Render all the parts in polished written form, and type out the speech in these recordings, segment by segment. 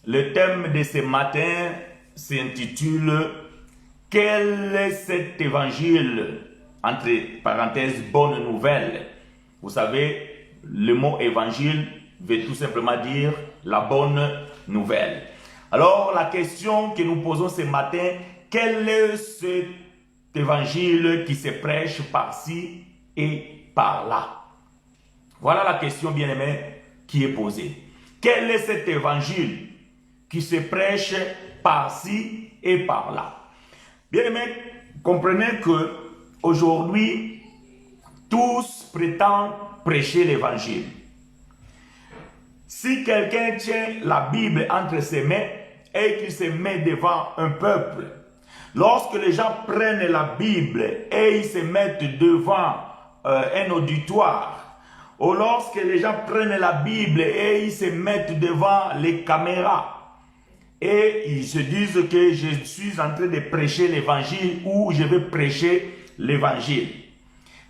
Le thème de ce matin s'intitule « Quel est cet évangile ?» entre parenthèses, bonne nouvelle. Vous savez, le mot évangile veut tout simplement dire la bonne nouvelle. Alors, la question que nous posons ce matin, quel est cet évangile qui se prêche par-ci et par-là? Voilà la question, bien-aimée, qui est posée. Quel est cet évangile qui se prêche par-ci et par-là? Bien-aimés, comprenez que aujourd'hui, tous prétendent prêcher l'évangile. Si quelqu'un tient la Bible entre ses mains et qu'il se met devant un peuple, lorsque les gens prennent la Bible et ils se mettent devant un auditoire, ou lorsque les gens prennent la Bible et ils se mettent devant les caméras, et ils se disent que je suis en train de prêcher l'évangile ou je vais prêcher l'évangile.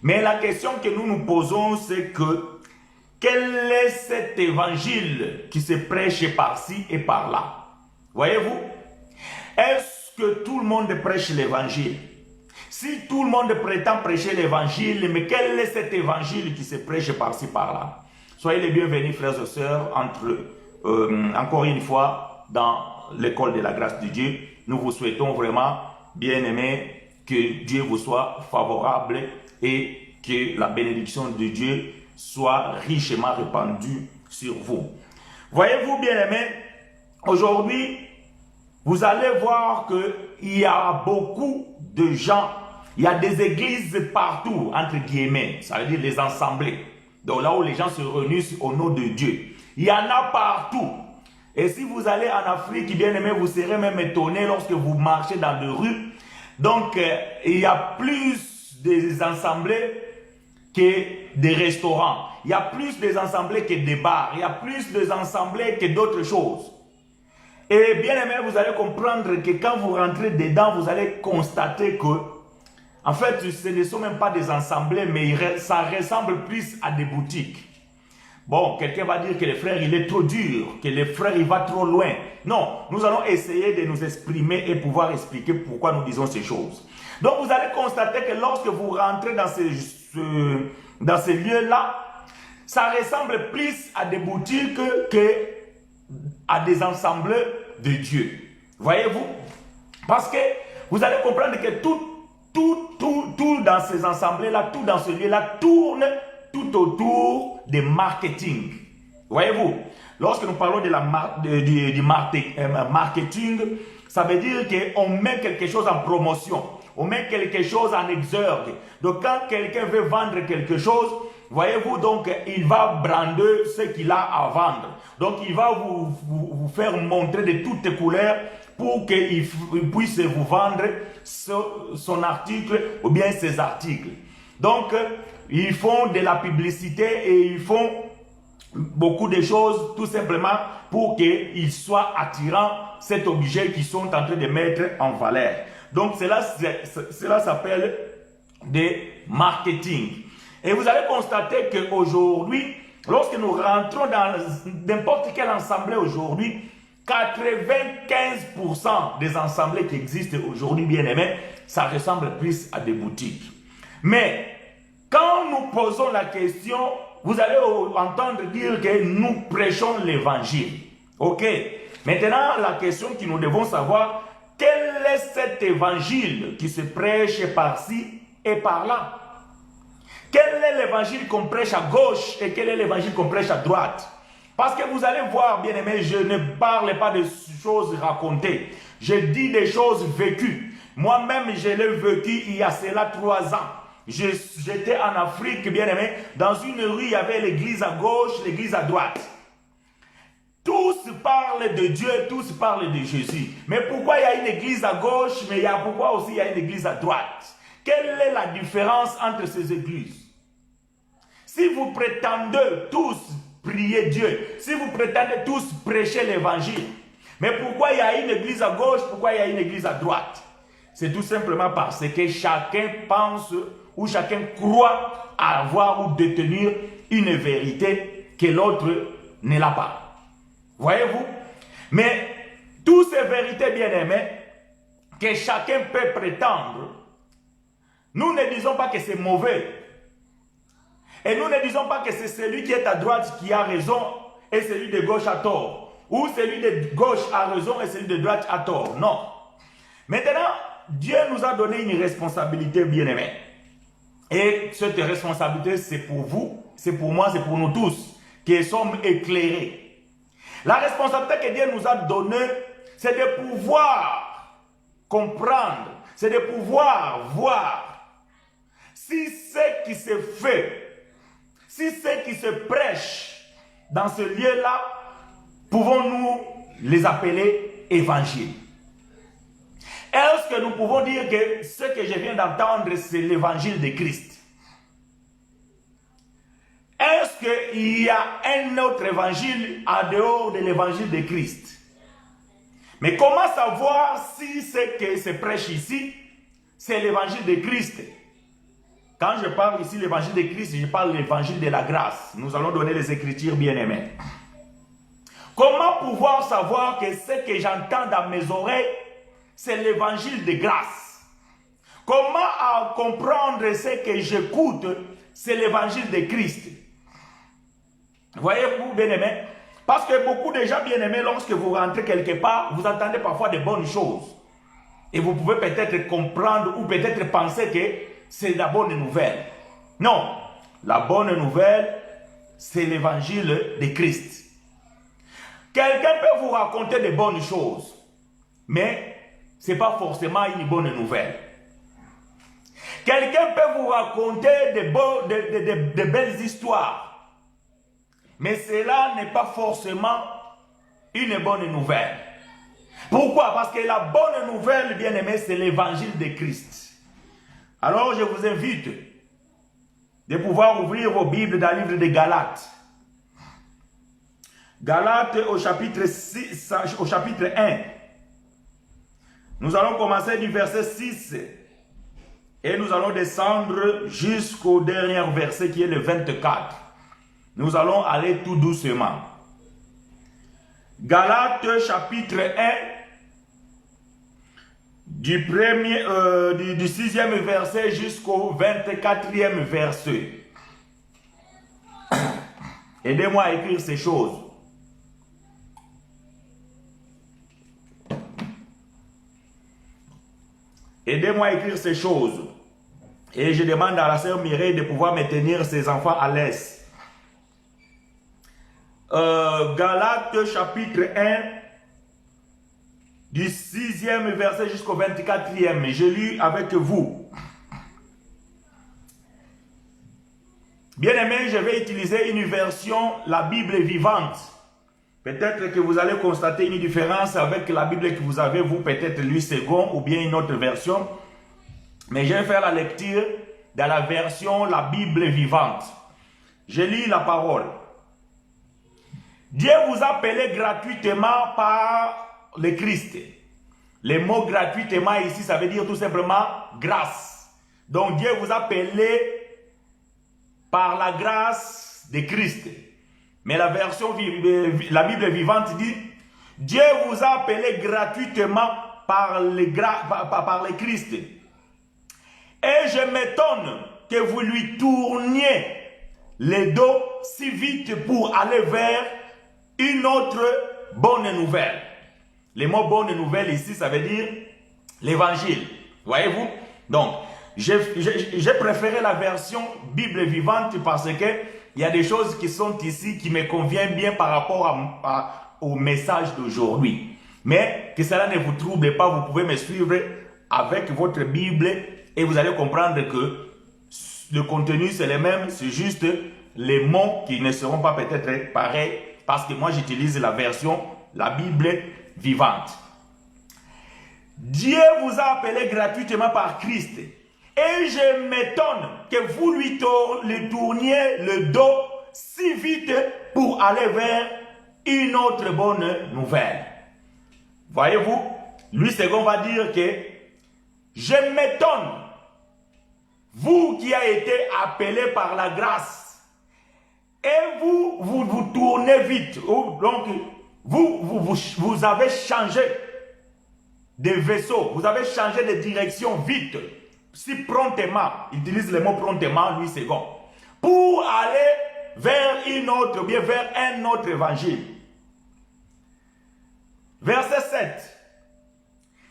Mais la question que nous nous posons, c'est que quel est cet évangile qui se prêche par-ci et par-là? Voyez-vous? Est-ce que tout le monde prêche l'évangile? Si tout le monde prétend prêcher l'évangile, mais quel est cet évangile qui se prêche par-ci par-là? Soyez les bienvenus, frères et sœurs, encore une fois, dans l'école de la grâce de Dieu. Nous vous souhaitons vraiment, bien-aimés, que Dieu vous soit favorable et que la bénédiction de Dieu soit richement répandue sur vous. Voyez-vous, bien-aimés, aujourd'hui, vous allez voir qu'il y a beaucoup de gens, il y a des églises partout, entre guillemets, ça veut dire les assemblées, donc là où les gens se réunissent au nom de Dieu. Il y en a partout. Et si vous allez en Afrique, bien aimé, vous serez même étonné lorsque vous marchez dans les rues. Donc, il y a plus des assemblées que des restaurants. Il y a plus des assemblées que des bars. Il y a plus des assemblées que d'autres choses. Et bien aimé, vous allez comprendre que quand vous rentrez dedans, vous allez constater que, en fait, ce ne sont même pas des assemblées, mais ça ressemble plus à des boutiques. Bon, quelqu'un va dire que le frère, il est trop dur, que le frère, il va trop loin. Non, nous allons essayer de nous exprimer et pouvoir expliquer pourquoi nous disons ces choses. Donc, vous allez constater que lorsque vous rentrez dans ces lieux-là, ça ressemble plus à des boutiques qu'à des ensembles de Dieu. Voyez-vous? Parce que vous allez comprendre que tout dans ces ensembles-là, tout dans ce lieu-là tourne tout autour des marketing. Voyez-vous, lorsque nous parlons de du marketing, ça veut dire qu'on met quelque chose en promotion, on met quelque chose en exergue. Donc quand quelqu'un veut vendre quelque chose, voyez-vous, donc il va brander ce qu'il a à vendre. Donc il va vous faire montrer de toutes les couleurs pour qu'il puisse vous vendre son article ou bien ses articles. Donc, ils font de la publicité et ils font beaucoup de choses tout simplement pour qu'il soit attirant cet objet qu'ils sont en train de mettre en valeur. Donc, cela s'appelle des marketing. Et vous allez constater qu'aujourd'hui, lorsque nous rentrons dans n'importe quelle assemblée aujourd'hui, 95% des assemblées qui existent aujourd'hui, bien aimés, ça ressemble plus à des boutiques. Mais quand nous posons la question, vous allez entendre dire que nous prêchons l'évangile. Ok. Maintenant, la question que nous devons savoir, quel est cet évangile qui se prêche par-ci et par-là? Quel est l'évangile qu'on prêche à gauche et quel est l'évangile qu'on prêche à droite? Parce que vous allez voir, bien aimé, je ne parle pas de choses racontées. Je dis des choses vécues. Moi-même, je l'ai vécu il y a cela 3 ans. J'étais en Afrique, bien aimé, dans une rue, il y avait l'église à gauche, l'église à droite. Tous parlent de Dieu, tous parlent de Jésus. Mais pourquoi il y a une église à gauche, mais pourquoi aussi il y a une église à droite? Quelle est la différence entre ces églises? Si vous prétendez tous prier Dieu, si vous prétendez tous prêcher l'évangile, mais pourquoi il y a une église à gauche, pourquoi il y a une église à droite? C'est tout simplement parce que chacun pense ou chacun croit avoir ou détenir une vérité que l'autre ne l'a pas. Voyez-vous? Mais toutes ces vérités bien-aimées que chacun peut prétendre, nous ne disons pas que c'est mauvais. Et nous ne disons pas que c'est celui qui est à droite qui a raison et celui de gauche a tort. Ou celui de gauche a raison et celui de droite a tort. Non. Maintenant, Dieu nous a donné une responsabilité bien-aimée. Et cette responsabilité, c'est pour vous, c'est pour moi, c'est pour nous tous qui sommes éclairés. La responsabilité que Dieu nous a donnée, c'est de pouvoir comprendre, c'est de pouvoir voir si ce qui se fait, si ce qui se prêche dans ce lieu-là, pouvons-nous les appeler évangiles. Est-ce que nous pouvons dire que ce que je viens d'entendre, c'est l'évangile de Christ? Est-ce qu'il y a un autre évangile en dehors de l'évangile de Christ? Mais comment savoir si ce que se prêche ici, c'est l'évangile de Christ? Quand je parle ici de l'évangile de Christ, je parle de l'évangile de la grâce. Nous allons donner les Écritures bien-aimées. Comment pouvoir savoir que ce que j'entends dans mes oreilles, c'est l'évangile de grâce? Comment comprendre ce que j'écoute, c'est l'évangile de Christ? Voyez-vous, bien-aimés? Parce que beaucoup de gens bien-aimés, lorsque vous rentrez quelque part, vous entendez parfois de bonnes choses. Et vous pouvez peut-être comprendre ou peut-être penser que c'est la bonne nouvelle. Non, la bonne nouvelle, c'est l'évangile de Christ. Quelqu'un peut vous raconter de bonnes choses, mais ce n'est pas forcément une bonne nouvelle. Quelqu'un peut vous raconter de belles histoires, mais cela n'est pas forcément une bonne nouvelle. Pourquoi? Parce que la bonne nouvelle, bien aimé, c'est l'évangile de Christ. Alors je vous invite de pouvoir ouvrir vos Bibles dans le livre de Galates. Galates au chapitre 1. Nous allons commencer du verset 6 et nous allons descendre jusqu'au dernier verset qui est le 24. Nous allons aller tout doucement. Galates chapitre 1 du 6e verset jusqu'au 24e verset. Aidez-moi à écrire ces choses. Aidez-moi à écrire ces choses. Et je demande à la sœur Mireille de pouvoir me tenir ses enfants à l'aise. Galates chapitre 1, du 6e verset jusqu'au 24e. Je lis avec vous. Bien-aimés, je vais utiliser une version, la Bible vivante. Peut-être que vous allez constater une différence avec la Bible que vous avez, vous, peut-être Louis II ou bien une autre version. Mais je vais faire la lecture dans la version, la Bible vivante. Je lis la parole. Dieu vous a appelé gratuitement par le Christ. Le mot gratuitement ici, ça veut dire tout simplement grâce. Donc Dieu vous a appelé par la grâce de Christ. Mais la version, la Bible vivante dit, Dieu vous a appelé gratuitement par le Christ. Et je m'étonne que vous lui tourniez le dos si vite pour aller vers une autre bonne nouvelle. Le mot bonne nouvelle ici, ça veut dire l'évangile. Voyez-vous? Donc, j'ai préféré la version Bible vivante parce que il y a des choses qui sont ici qui me conviennent bien par rapport au message d'aujourd'hui. Mais que cela ne vous trouble pas, vous pouvez me suivre avec votre Bible et vous allez comprendre que le contenu c'est le même, c'est juste les mots qui ne seront pas peut-être pareils parce que moi j'utilise la version, la Bible vivante. Dieu vous a appelé gratuitement par Christ. Et je m'étonne que vous lui tourniez le dos si vite pour aller vers une autre bonne nouvelle. Voyez-vous, Louis II va dire que je m'étonne, vous qui avez été appelé par la grâce, et vous tournez vite. Donc, vous avez changé de vaisseau, vous avez changé de direction vite, si promptement, il utilise le mot promptement, 8 secondes, pour aller vers une autre, bien vers un autre évangile. Verset 7.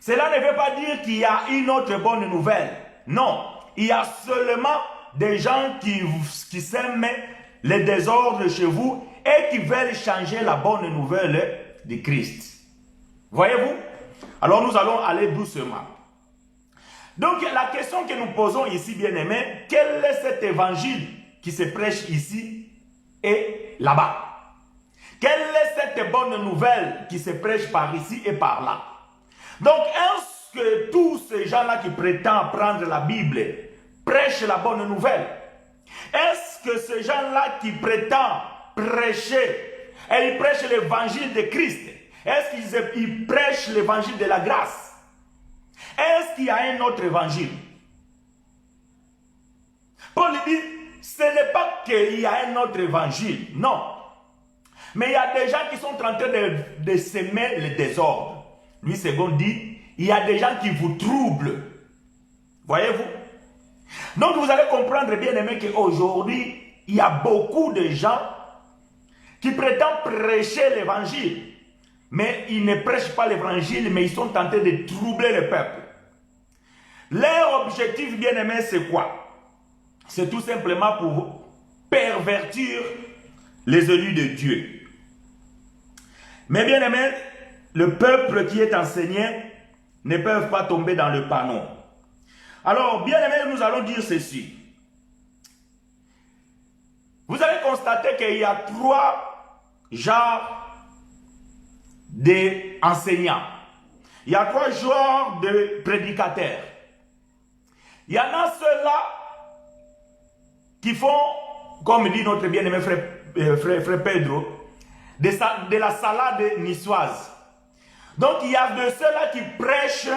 Cela ne veut pas dire qu'il y a une autre bonne nouvelle. Non, il y a seulement des gens qui sèment les désordres chez vous et qui veulent changer la bonne nouvelle de Christ. Voyez-vous? Alors nous allons aller doucement. Donc la question que nous posons ici, bien-aimés, quel est cet évangile qui se prêche ici et là-bas? Quelle est cette bonne nouvelle qui se prêche par ici et par là? Donc, est-ce que tous ces gens-là qui prétendent prendre la Bible prêchent la bonne nouvelle? Est-ce que ces gens-là qui prétendent prêcher, et ils prêchent l'évangile de Christ? Est-ce qu'ils prêchent l'évangile de la grâce? Est-ce qu'il y a un autre évangile? Paul dit, ce n'est pas qu'il y a un autre évangile, non. Mais il y a des gens qui sont en train de semer le désordre. Louis II dit, il y a des gens qui vous troublent. Voyez-vous? Donc vous allez comprendre, bien aimé, qu'aujourd'hui, il y a beaucoup de gens qui prétendent prêcher l'évangile. Mais ils ne prêchent pas l'évangile, mais ils sont tentés de troubler le peuple. Leur objectif, bien aimé, c'est quoi? C'est tout simplement pour pervertir les élus de Dieu. Mais bien aimé, le peuple qui est enseigné ne peut pas tomber dans le panneau. Alors, bien aimé, nous allons dire ceci. Vous allez constater qu'il y a 3 genres d'enseignants. Il y a 3 genres de prédicateurs. Il y en a ceux-là qui font, comme dit notre bien-aimé frère Pedro, de la salade niçoise. Donc il y a de ceux-là qui prêchent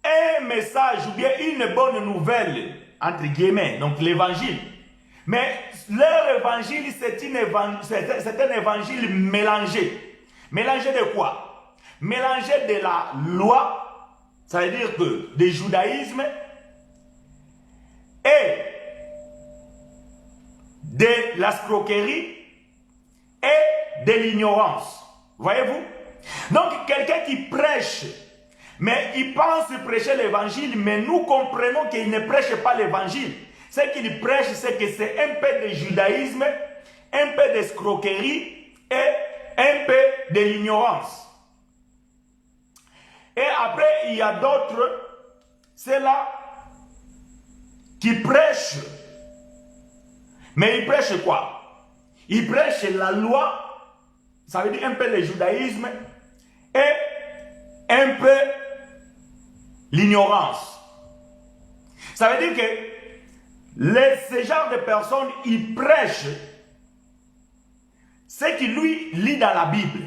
un message ou bien une bonne nouvelle, entre guillemets, donc l'évangile. Mais leur évangile, c'est un évangile mélangé. Mélangé de quoi? Mélangé de la loi, ça veut dire que du judaïsme et de la escroquerie et de l'ignorance. Voyez-vous? Donc, quelqu'un qui prêche, mais il pense prêcher l'évangile, mais nous comprenons qu'il ne prêche pas l'évangile. Ce qu'il prêche, c'est que c'est un peu de judaïsme, un peu d'escroquerie et un peu de l'ignorance. Et après, il y a d'autres, c'est là qui prêchent. Mais ils prêchent quoi? Ils prêchent la loi, ça veut dire un peu le judaïsme et un peu l'ignorance. Ça veut dire que ce genre de personnes, ils prêchent ce qu'il lui lit dans la Bible.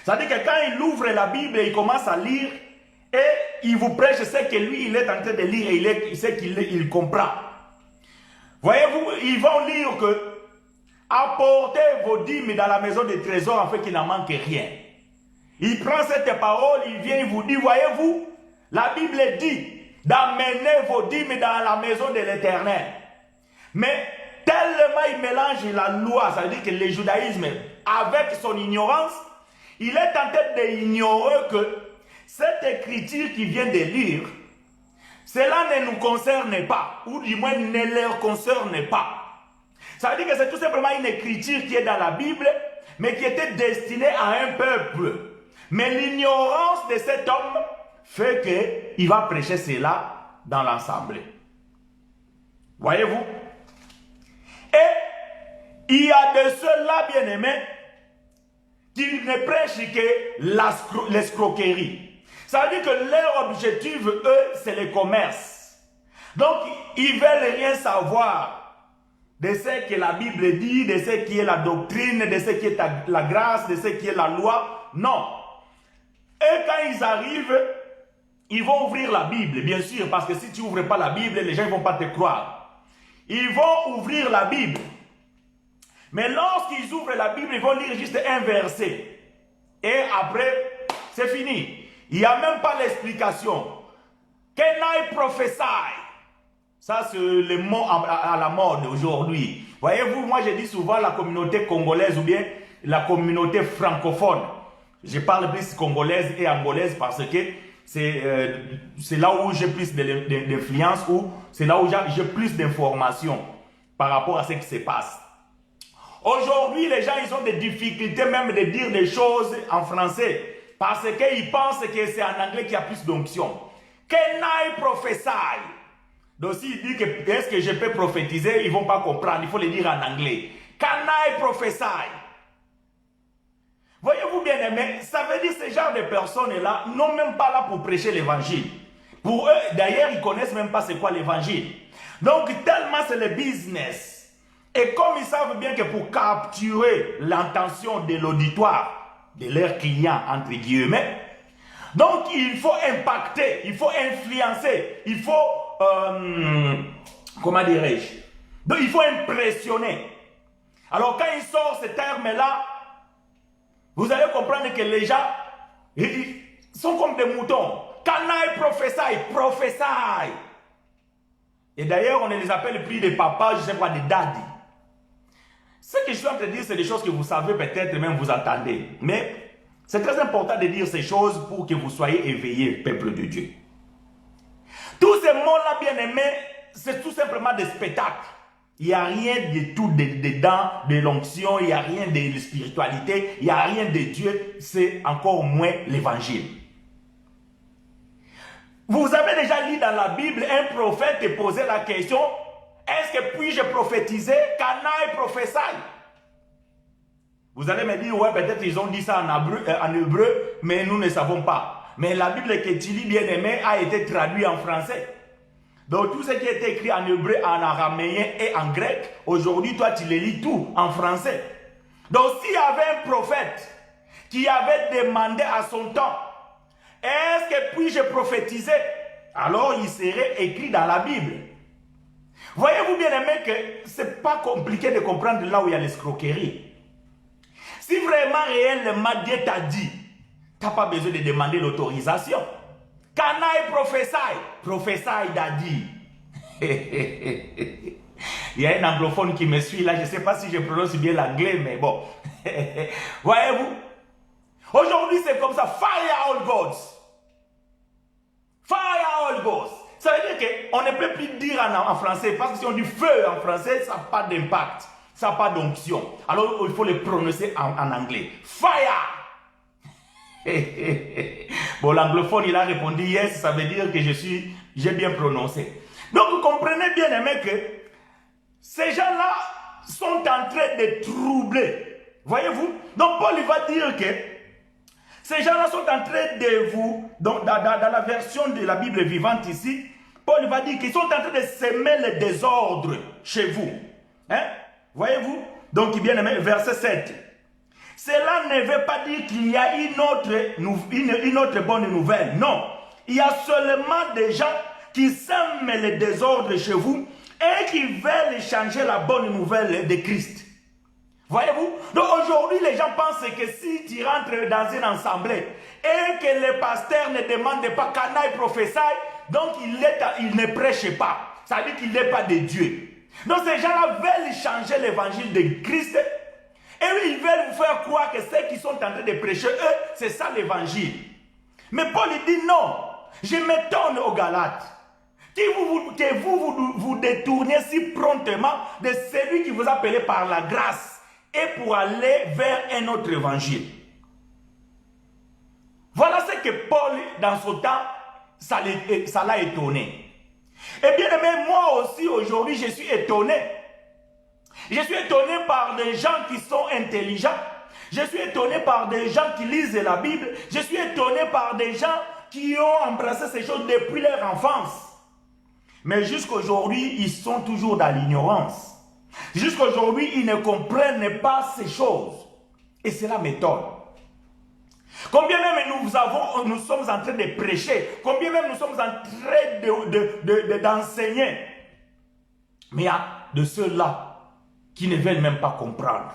Ça veut dire que quand il ouvre la Bible, il commence à lire et il vous prêche ce que lui, il est en train de lire et ce qu'il comprend. Voyez-vous, ils vont lire que apportez vos dîmes dans la maison des trésors afin qu'il n'en manque rien. Il prend cette parole, il vient, il vous dit, voyez-vous, la Bible dit d'amener vos dîmes dans la maison de l'Éternel. Mais tellement il mélange la loi, ça veut dire que le judaïsme, avec son ignorance, il est tenté d'ignorer que cette écriture qu'il vient de lire, cela ne nous concerne pas, ou du moins ne leur concerne pas. Ça veut dire que c'est tout simplement une écriture qui est dans la Bible, mais qui était destinée à un peuple. Mais l'ignorance de cet homme fait qu'il va prêcher cela dans l'ensemble. Voyez-vous? Et il y a de ceux-là, bien-aimés, qui ne prêchent que l'escroquerie. Ça veut dire que leur objectif, eux, c'est le commerce. Donc, ils ne veulent rien savoir de ce que la Bible dit, de ce qui est la doctrine, de ce qui est la grâce, de ce qui est la loi. Non. Et quand ils arrivent, ils vont ouvrir la Bible, bien sûr, parce que si tu n'ouvres pas la Bible, les gens ne vont pas te croire. Ils vont ouvrir la Bible. Mais lorsqu'ils ouvrent la Bible, ils vont lire juste un verset. Et après, c'est fini. Il n'y a même pas l'explication. Can I prophesy? Ça, c'est le mot à la mode aujourd'hui. Voyez-vous, moi, je dis souvent la communauté congolaise ou bien la communauté francophone. Je parle plus congolaise et angolaise parce que c'est là où j'ai plus d'influence, ou c'est là où j'ai plus d'informations par rapport à ce qui se passe. Aujourd'hui, les gens, ils ont des difficultés même de dire des choses en français parce qu'ils pensent que c'est en anglais qu'il y a plus d'onction. Can I prophesy? Donc s'il dit que est-ce que je peux prophétiser, ils ne vont pas comprendre, il faut le dire en anglais. Can I prophesy? Voyez-vous bien aimé, ça veut dire que ce genre de personnes-là n'ont même pas là pour prêcher l'évangile. Pour eux, d'ailleurs, ils ne connaissent même pas c'est quoi l'évangile. Donc tellement c'est le business. Et comme ils savent bien que pour capturer l'intention de l'auditoire, de leurs clients, entre guillemets, donc il faut impacter, il faut influencer, il faut, comment dirais-je, donc il faut impressionner. Alors quand il sort ce terme-là, vous allez comprendre que les gens ils sont comme des moutons. Can I prophesy? Prophesy. Et d'ailleurs, on ne les appelle plus des papas, je ne sais pas, des daddy. Ce que je suis en train de dire, c'est des choses que vous savez peut-être, même vous entendez. Mais c'est très important de dire ces choses pour que vous soyez éveillés, peuple de Dieu. Tous ces mots-là, bien aimés, c'est tout simplement des spectacles. Il n'y a rien de tout dedans, de l'onction, il n'y a rien de spiritualité, il n'y a rien de Dieu, c'est encore moins l'évangile. Vous avez déjà lu dans la Bible un prophète et posé la question, est-ce que puis-je prophétiser? Can I prophesy? Vous allez me dire, ouais, peut-être ils ont dit ça en hébreu, mais nous ne savons pas. Mais la Bible que tu lis, bien aimé, a été traduite en français. Donc tout ce qui est écrit en hébreu, en araméen et en grec, aujourd'hui, toi, tu les lis tout en français. Donc s'il y avait un prophète qui avait demandé à son temps, est-ce que puis-je prophétiser? Alors il serait écrit dans la Bible. Voyez-vous bien aimé que ce n'est pas compliqué de comprendre là où il y a l'escroquerie. Si vraiment réellement Dieu t'a dit, tu n'as pas besoin de demander l'autorisation. Can I prophesy? Prophesy, daddy. Il y a un anglophone qui me suit là, je ne sais pas si je prononce bien l'anglais, mais bon. Voyez-vous? Aujourd'hui, c'est comme ça. Fire all gods. Fire all gods. Ça veut dire qu'on ne peut plus dire en français, parce que si on dit feu en français, ça n'a pas d'impact, ça n'a pas d'onction. Alors il faut le prononcer en anglais. Fire! Bon, l'anglophone, il a répondu yes, ça veut dire que j'ai bien prononcé. Donc vous comprenez bien aimé que ces gens-là sont en train de troubler. Voyez-vous? Donc Paul il va dire que ces gens-là sont en train de vous, dans la version de la Bible vivante ici, Paul va dire qu'ils sont en train de semer le désordre chez vous. Hein? Voyez-vous? Donc, bien aimé, verset 7. Cela ne veut pas dire qu'il y a une autre bonne nouvelle. Non. Il y a seulement des gens qui sèment le désordre chez vous et qui veulent changer la bonne nouvelle de Christ. Voyez-vous? Donc aujourd'hui, les gens pensent que si tu rentres dans une assemblée et que le pasteur ne demande pas can I prophesy, donc il ne prêche pas. Ça veut dire qu'il n'est pas de Dieu. Donc ces gens-là veulent changer l'évangile de Christ et ils veulent vous faire croire que ceux qui sont en train de prêcher, eux, c'est ça l'évangile. Mais Paul il dit non. Je m'étonne aux Galates que vous détourniez si promptement de celui qui vous a appelé par la grâce et pour aller vers un autre évangile. Voilà ce que Paul, dans son temps, ça l'a étonné. Et bien aimé, moi aussi aujourd'hui, je suis étonné. Je suis étonné par des gens qui sont intelligents. Je suis étonné par des gens qui lisent la Bible. Je suis étonné par des gens qui ont embrassé ces choses depuis leur enfance. Mais jusqu'aujourd'hui, ils sont toujours dans l'ignorance. Jusqu'aujourd'hui, ils ne comprennent pas ces choses. Et cela m'étonne. Combien même nous sommes en train de prêcher, combien même nous sommes en train d'enseigner. Mais il y a de ceux-là qui ne veulent même pas comprendre.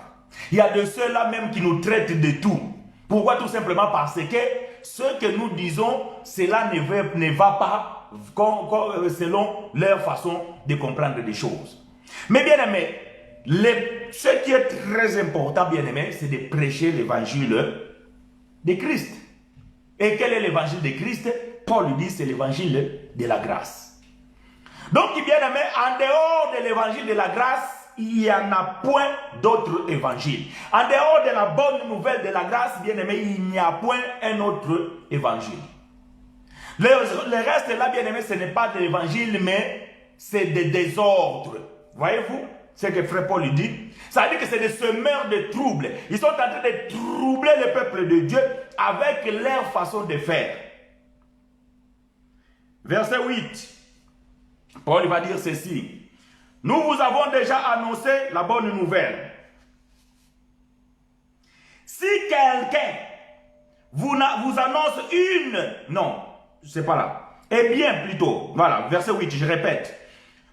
Il y a de ceux-là même qui nous traitent de tout. Pourquoi? Tout simplement parce que ce que nous disons, cela ne va pas selon leur façon de comprendre des choses. Mais bien aimé, ce qui est très important, bien aimé, c'est de prêcher l'évangile de Christ. Et quel est l'évangile de Christ? Paul dit c'est l'évangile de la grâce. Donc, bien aimé, en dehors de l'évangile de la grâce, il n'y en a point d'autre évangile. En dehors de la bonne nouvelle de la grâce, bien aimé, il n'y a point un autre évangile. Le reste là, bien aimé, ce n'est pas de l'évangile, mais c'est des désordres. Voyez-vous ce que frère Paul dit? Ça veut dire que c'est des semeurs de troubles. Ils sont en train de troubler le peuple de Dieu avec leur façon de faire. Verset 8. Paul va dire ceci. Nous vous avons déjà annoncé la bonne nouvelle. Si quelqu'un vous annonce non, c'est pas là. Eh bien, plutôt, voilà, verset 8, je répète.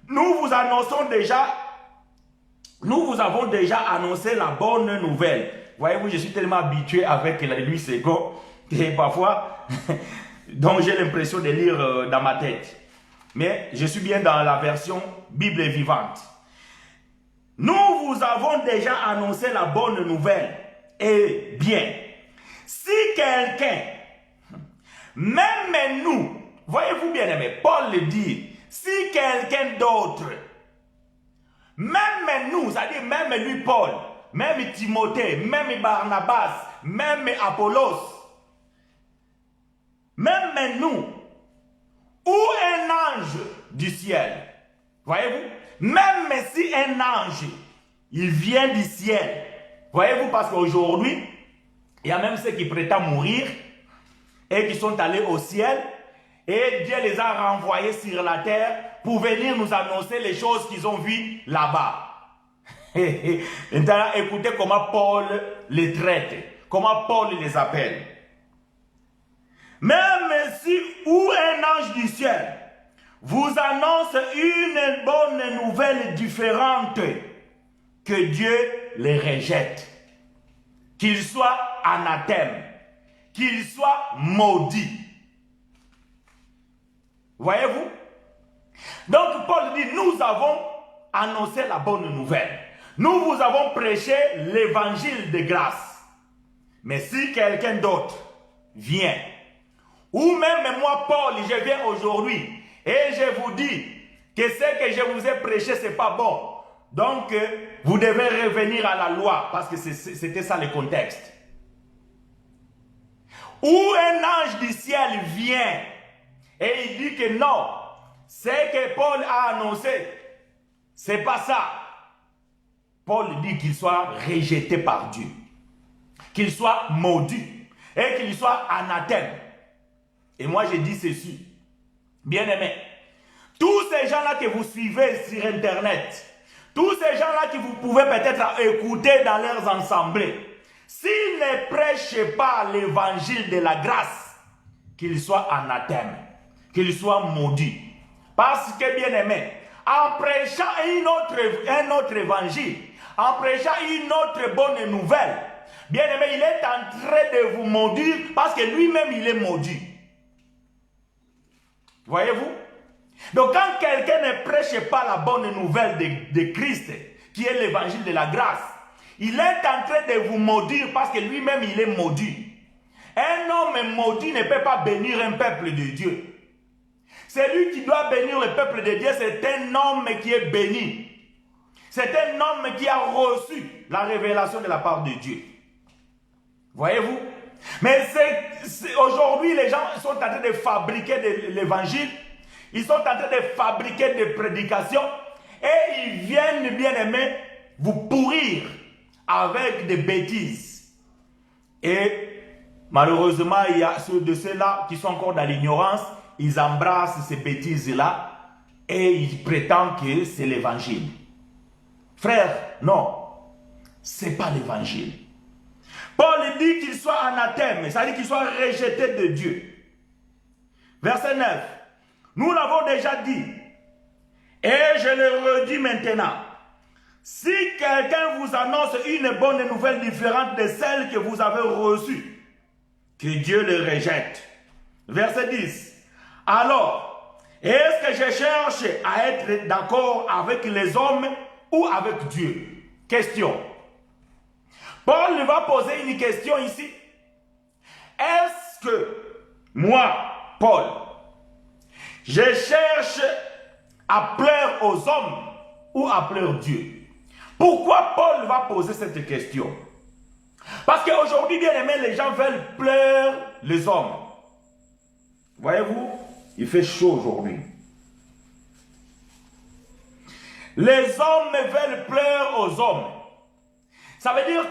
Nous vous avons déjà annoncé la bonne nouvelle. Voyez-vous, je suis tellement habitué avec la Louis Segon que parfois, donc j'ai l'impression de lire dans ma tête. Mais je suis bien dans la version Bible vivante. Nous vous avons déjà annoncé la bonne nouvelle. Eh bien, si quelqu'un, même nous, voyez-vous bien aimé, Paul le dit, si quelqu'un d'autre, même nous, c'est-à-dire même lui Paul, même Timothée, même Barnabas, même Apollos, même nous, ou un ange du ciel, voyez-vous, même si un ange, il vient du ciel, voyez-vous, parce qu'aujourd'hui, il y a même ceux qui prétendent mourir et qui sont allés au ciel et Dieu les a renvoyés sur la terre pour venir nous annoncer les choses qu'ils ont vues là-bas. Maintenant, écoutez comment Paul les traite, comment Paul les appelle. Même si ou un ange du ciel vous annonce une bonne nouvelle différente, que Dieu les rejette, qu'il soit anathème, qu'il soit maudit. Voyez-vous? Donc Paul dit, nous avons annoncé la bonne nouvelle. Nous vous avons prêché l'évangile de grâce. Mais si quelqu'un d'autre vient, ou même moi Paul, je viens aujourd'hui, et je vous dis que ce que je vous ai prêché, ce n'est pas bon. Donc, vous devez revenir à la loi, parce que c'était ça le contexte. Ou un ange du ciel vient, et il dit que non, ce que Paul a annoncé, c'est pas ça. Paul dit qu'il soit rejeté par Dieu, qu'il soit maudit, et qu'il soit anathème. Et moi je dis ceci, bien aimé, tous ces gens-là que vous suivez sur Internet, tous ces gens-là que vous pouvez peut-être écouter dans leurs assemblées, s'ils ne prêchent pas l'évangile de la grâce, qu'ils soient anathèmes, qu'ils soient maudits. Parce que, bien aimé, en prêchant un autre évangile, en prêchant une autre bonne nouvelle, bien aimé, il est en train de vous maudire parce que lui-même, il est maudit. Voyez-vous? Donc quand quelqu'un ne prêche pas la bonne nouvelle de Christ, qui est l'évangile de la grâce, il est en train de vous maudire parce que lui-même il est maudit. Un homme maudit ne peut pas bénir un peuple de Dieu. Celui qui doit bénir le peuple de Dieu, c'est un homme qui est béni. C'est un homme qui a reçu la révélation de la part de Dieu. Voyez-vous? Mais aujourd'hui, les gens sont en train de fabriquer de l'évangile. Ils sont en train de fabriquer des prédications et ils viennent, bien aimés, vous pourrir avec des bêtises. Et malheureusement, il y a ceux de ceux-là qui sont encore dans l'ignorance, ils embrassent ces bêtises-là et ils prétendent que c'est l'évangile. Frère, non, ce n'est pas l'évangile. Paul dit qu'il soit anathème, c'est-à-dire qu'il soit rejeté de Dieu. Verset 9. Nous l'avons déjà dit, et je le redis maintenant. Si quelqu'un vous annonce une bonne nouvelle différente de celle que vous avez reçue, que Dieu le rejette. Verset 10. Alors, est-ce que je cherche à être d'accord avec les hommes ou avec Dieu? Question. Paul va poser une question ici. Est-ce que moi, Paul, je cherche à plaire aux hommes ou à plaire Dieu? Pourquoi Paul va poser cette question? Parce qu'aujourd'hui, bien aimé, les gens veulent plaire les hommes. Voyez-vous, il fait chaud aujourd'hui. Les hommes veulent plaire aux hommes. Ça veut dire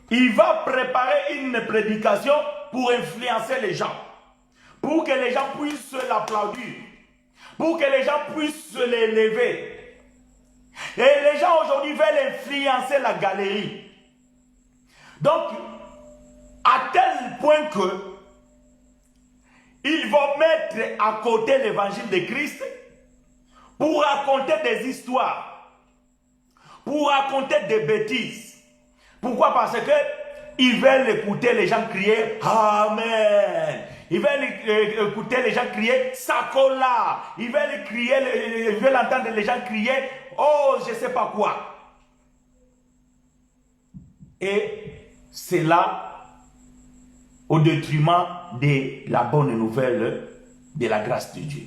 qu'il va préparer une prédication pour influencer les gens. Pour que les gens puissent l'applaudir. Pour que les gens puissent l'élever. Et les gens aujourd'hui veulent influencer la galerie. Donc, à tel point que ils vont mettre à côté l'évangile de Christ pour raconter des histoires, pour raconter des bêtises. Pourquoi? Parce que ils veulent écouter les gens crier Amen. Ils veulent écouter les gens crier Sakola. Ils veulent entendre les gens crier oh, je ne sais pas quoi. Et c'est là au détriment de la bonne nouvelle de la grâce de Dieu.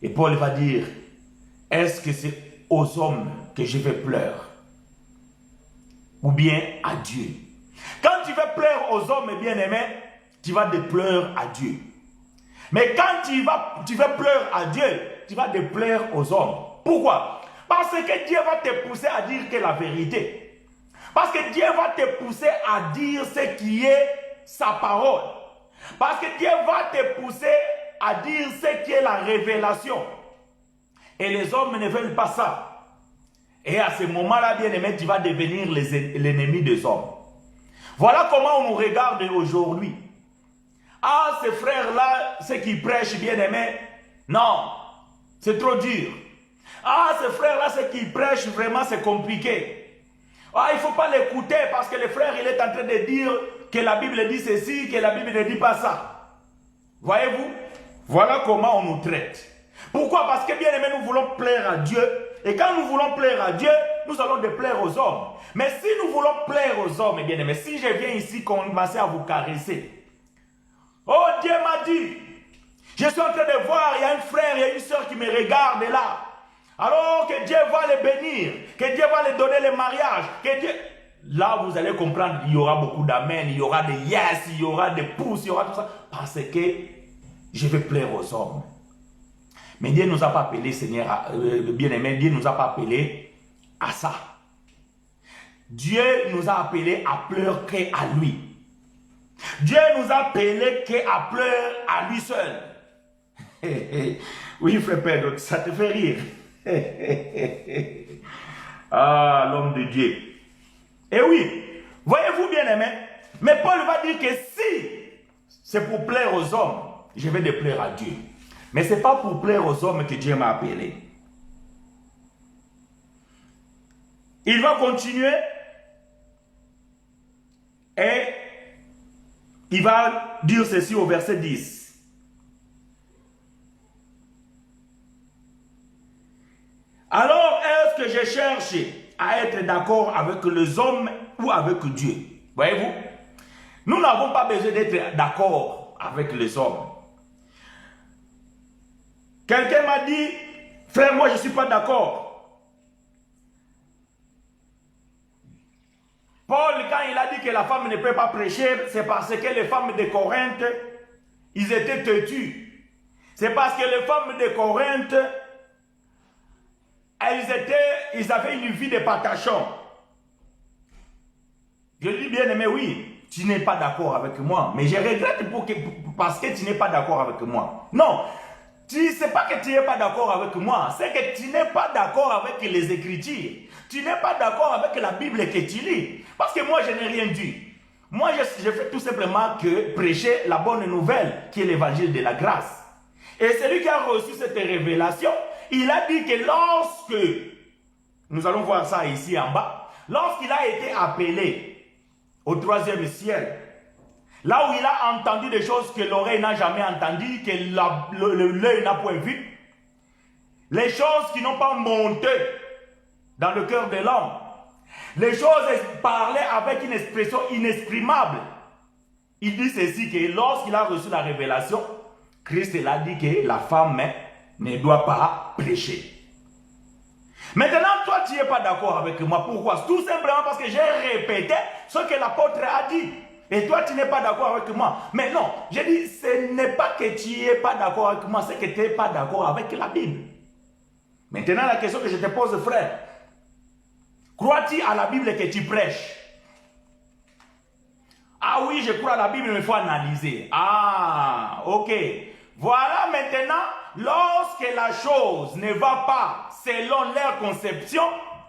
Et Paul va dire, est-ce que c'est aux hommes que je vais pleurer? Ou bien à Dieu? Quand tu veux plaire aux hommes bien-aimés, tu vas dépleurer à Dieu. Mais quand tu veux pleurer à Dieu, tu vas déplaire aux hommes. Pourquoi? Parce que Dieu va te pousser à dire que la vérité. Parce que Dieu va te pousser à dire ce qui est sa parole. Parce que Dieu va te pousser à dire ce qui est la révélation. Et les hommes ne veulent pas ça. Et à ce moment-là, bien-aimé, tu vas devenir l'ennemi des hommes. Voilà comment on nous regarde aujourd'hui. Ah, ces frères-là, ceux qui prêchent, bien-aimé, non, c'est trop dur. Ah, ces frères-là, ceux qui prêchent, vraiment, c'est compliqué. Ah, il ne faut pas l'écouter parce que le frère, il est en train de dire que la Bible dit ceci, que la Bible ne dit pas ça. Voyez-vous? Voilà comment on nous traite. Pourquoi? Parce que bien aimé, nous voulons plaire à Dieu. Et quand nous voulons plaire à Dieu, nous allons déplaire aux hommes. Mais si nous voulons plaire aux hommes, bien aimé, si je viens ici commencer à vous caresser. Oh, Dieu m'a dit, je suis en train de voir, il y a un frère, il y a une soeur qui me regarde là. Alors que Dieu va les bénir, que Dieu va les donner le mariage, que Dieu... Là, vous allez comprendre, il y aura beaucoup d'amen, il y aura des yes, il y aura des pouces, il y aura tout ça. Parce que je vais plaire aux hommes. Mais Dieu ne nous a pas appelés, Seigneur, bien-aimé, Dieu ne nous a pas appelés à ça. Dieu nous a appelés à pleurer qu'à lui. Dieu nous a appelés qu'à pleurer à lui seul. Oui, frère Pedro, ça te fait rire. Ah, l'homme de Dieu. Et oui, voyez-vous bien aimé, mais Paul va dire que si c'est pour plaire aux hommes, je vais déplaire à Dieu. Mais ce n'est pas pour plaire aux hommes que Dieu m'a appelé. Il va continuer et il va dire ceci au verset 10. Alors, est-ce que je cherche à être d'accord avec les hommes ou avec Dieu? Voyez-vous? Nous n'avons pas besoin d'être d'accord avec les hommes. Quelqu'un m'a dit, frère, moi je ne suis pas d'accord. Paul, quand il a dit que la femme ne peut pas prêcher, c'est parce que les femmes de Corinthe, ils étaient têtus. C'est parce que les femmes de Corinthe, ils avaient une vie de patachon. Je dis bien aimé, oui, tu n'es pas d'accord avec moi. Mais je regrette parce que tu n'es pas d'accord avec moi. Non, ce n'est pas que tu n'es pas d'accord avec moi. C'est que tu n'es pas d'accord avec les Écritures. Tu n'es pas d'accord avec la Bible que tu lis. Parce que moi, je n'ai rien dit. Moi, je fais tout simplement que prêcher la bonne nouvelle qui est l'évangile de la grâce. Et celui qui a reçu cette révélation, il a dit que lorsque Nous allons voir ça ici en bas. Lorsqu'il a été appelé au 3e ciel, là où il a entendu des choses que l'oreille n'a jamais entendues, que l'œil n'a point vu, les choses qui n'ont pas monté dans le cœur de l'homme, les choses parlaient avec une expression inexprimable. Il dit ceci, que lorsqu'il a reçu la révélation, Christ l'a dit que la femme ne doit pas prêcher. Maintenant, toi, tu n'es pas d'accord avec moi. Pourquoi? Tout simplement parce que j'ai répété ce que l'apôtre a dit. Et toi, tu n'es pas d'accord avec moi. Mais non, j'ai dit, ce n'est pas que tu n'es pas d'accord avec moi, c'est que tu n'es pas d'accord avec la Bible. Maintenant, la question que je te pose, frère, crois-tu à la Bible que tu prêches? Ah oui, je crois à la Bible, mais il faut analyser. Ah, ok. Voilà maintenant, lorsque la chose ne va pas selon leur conception,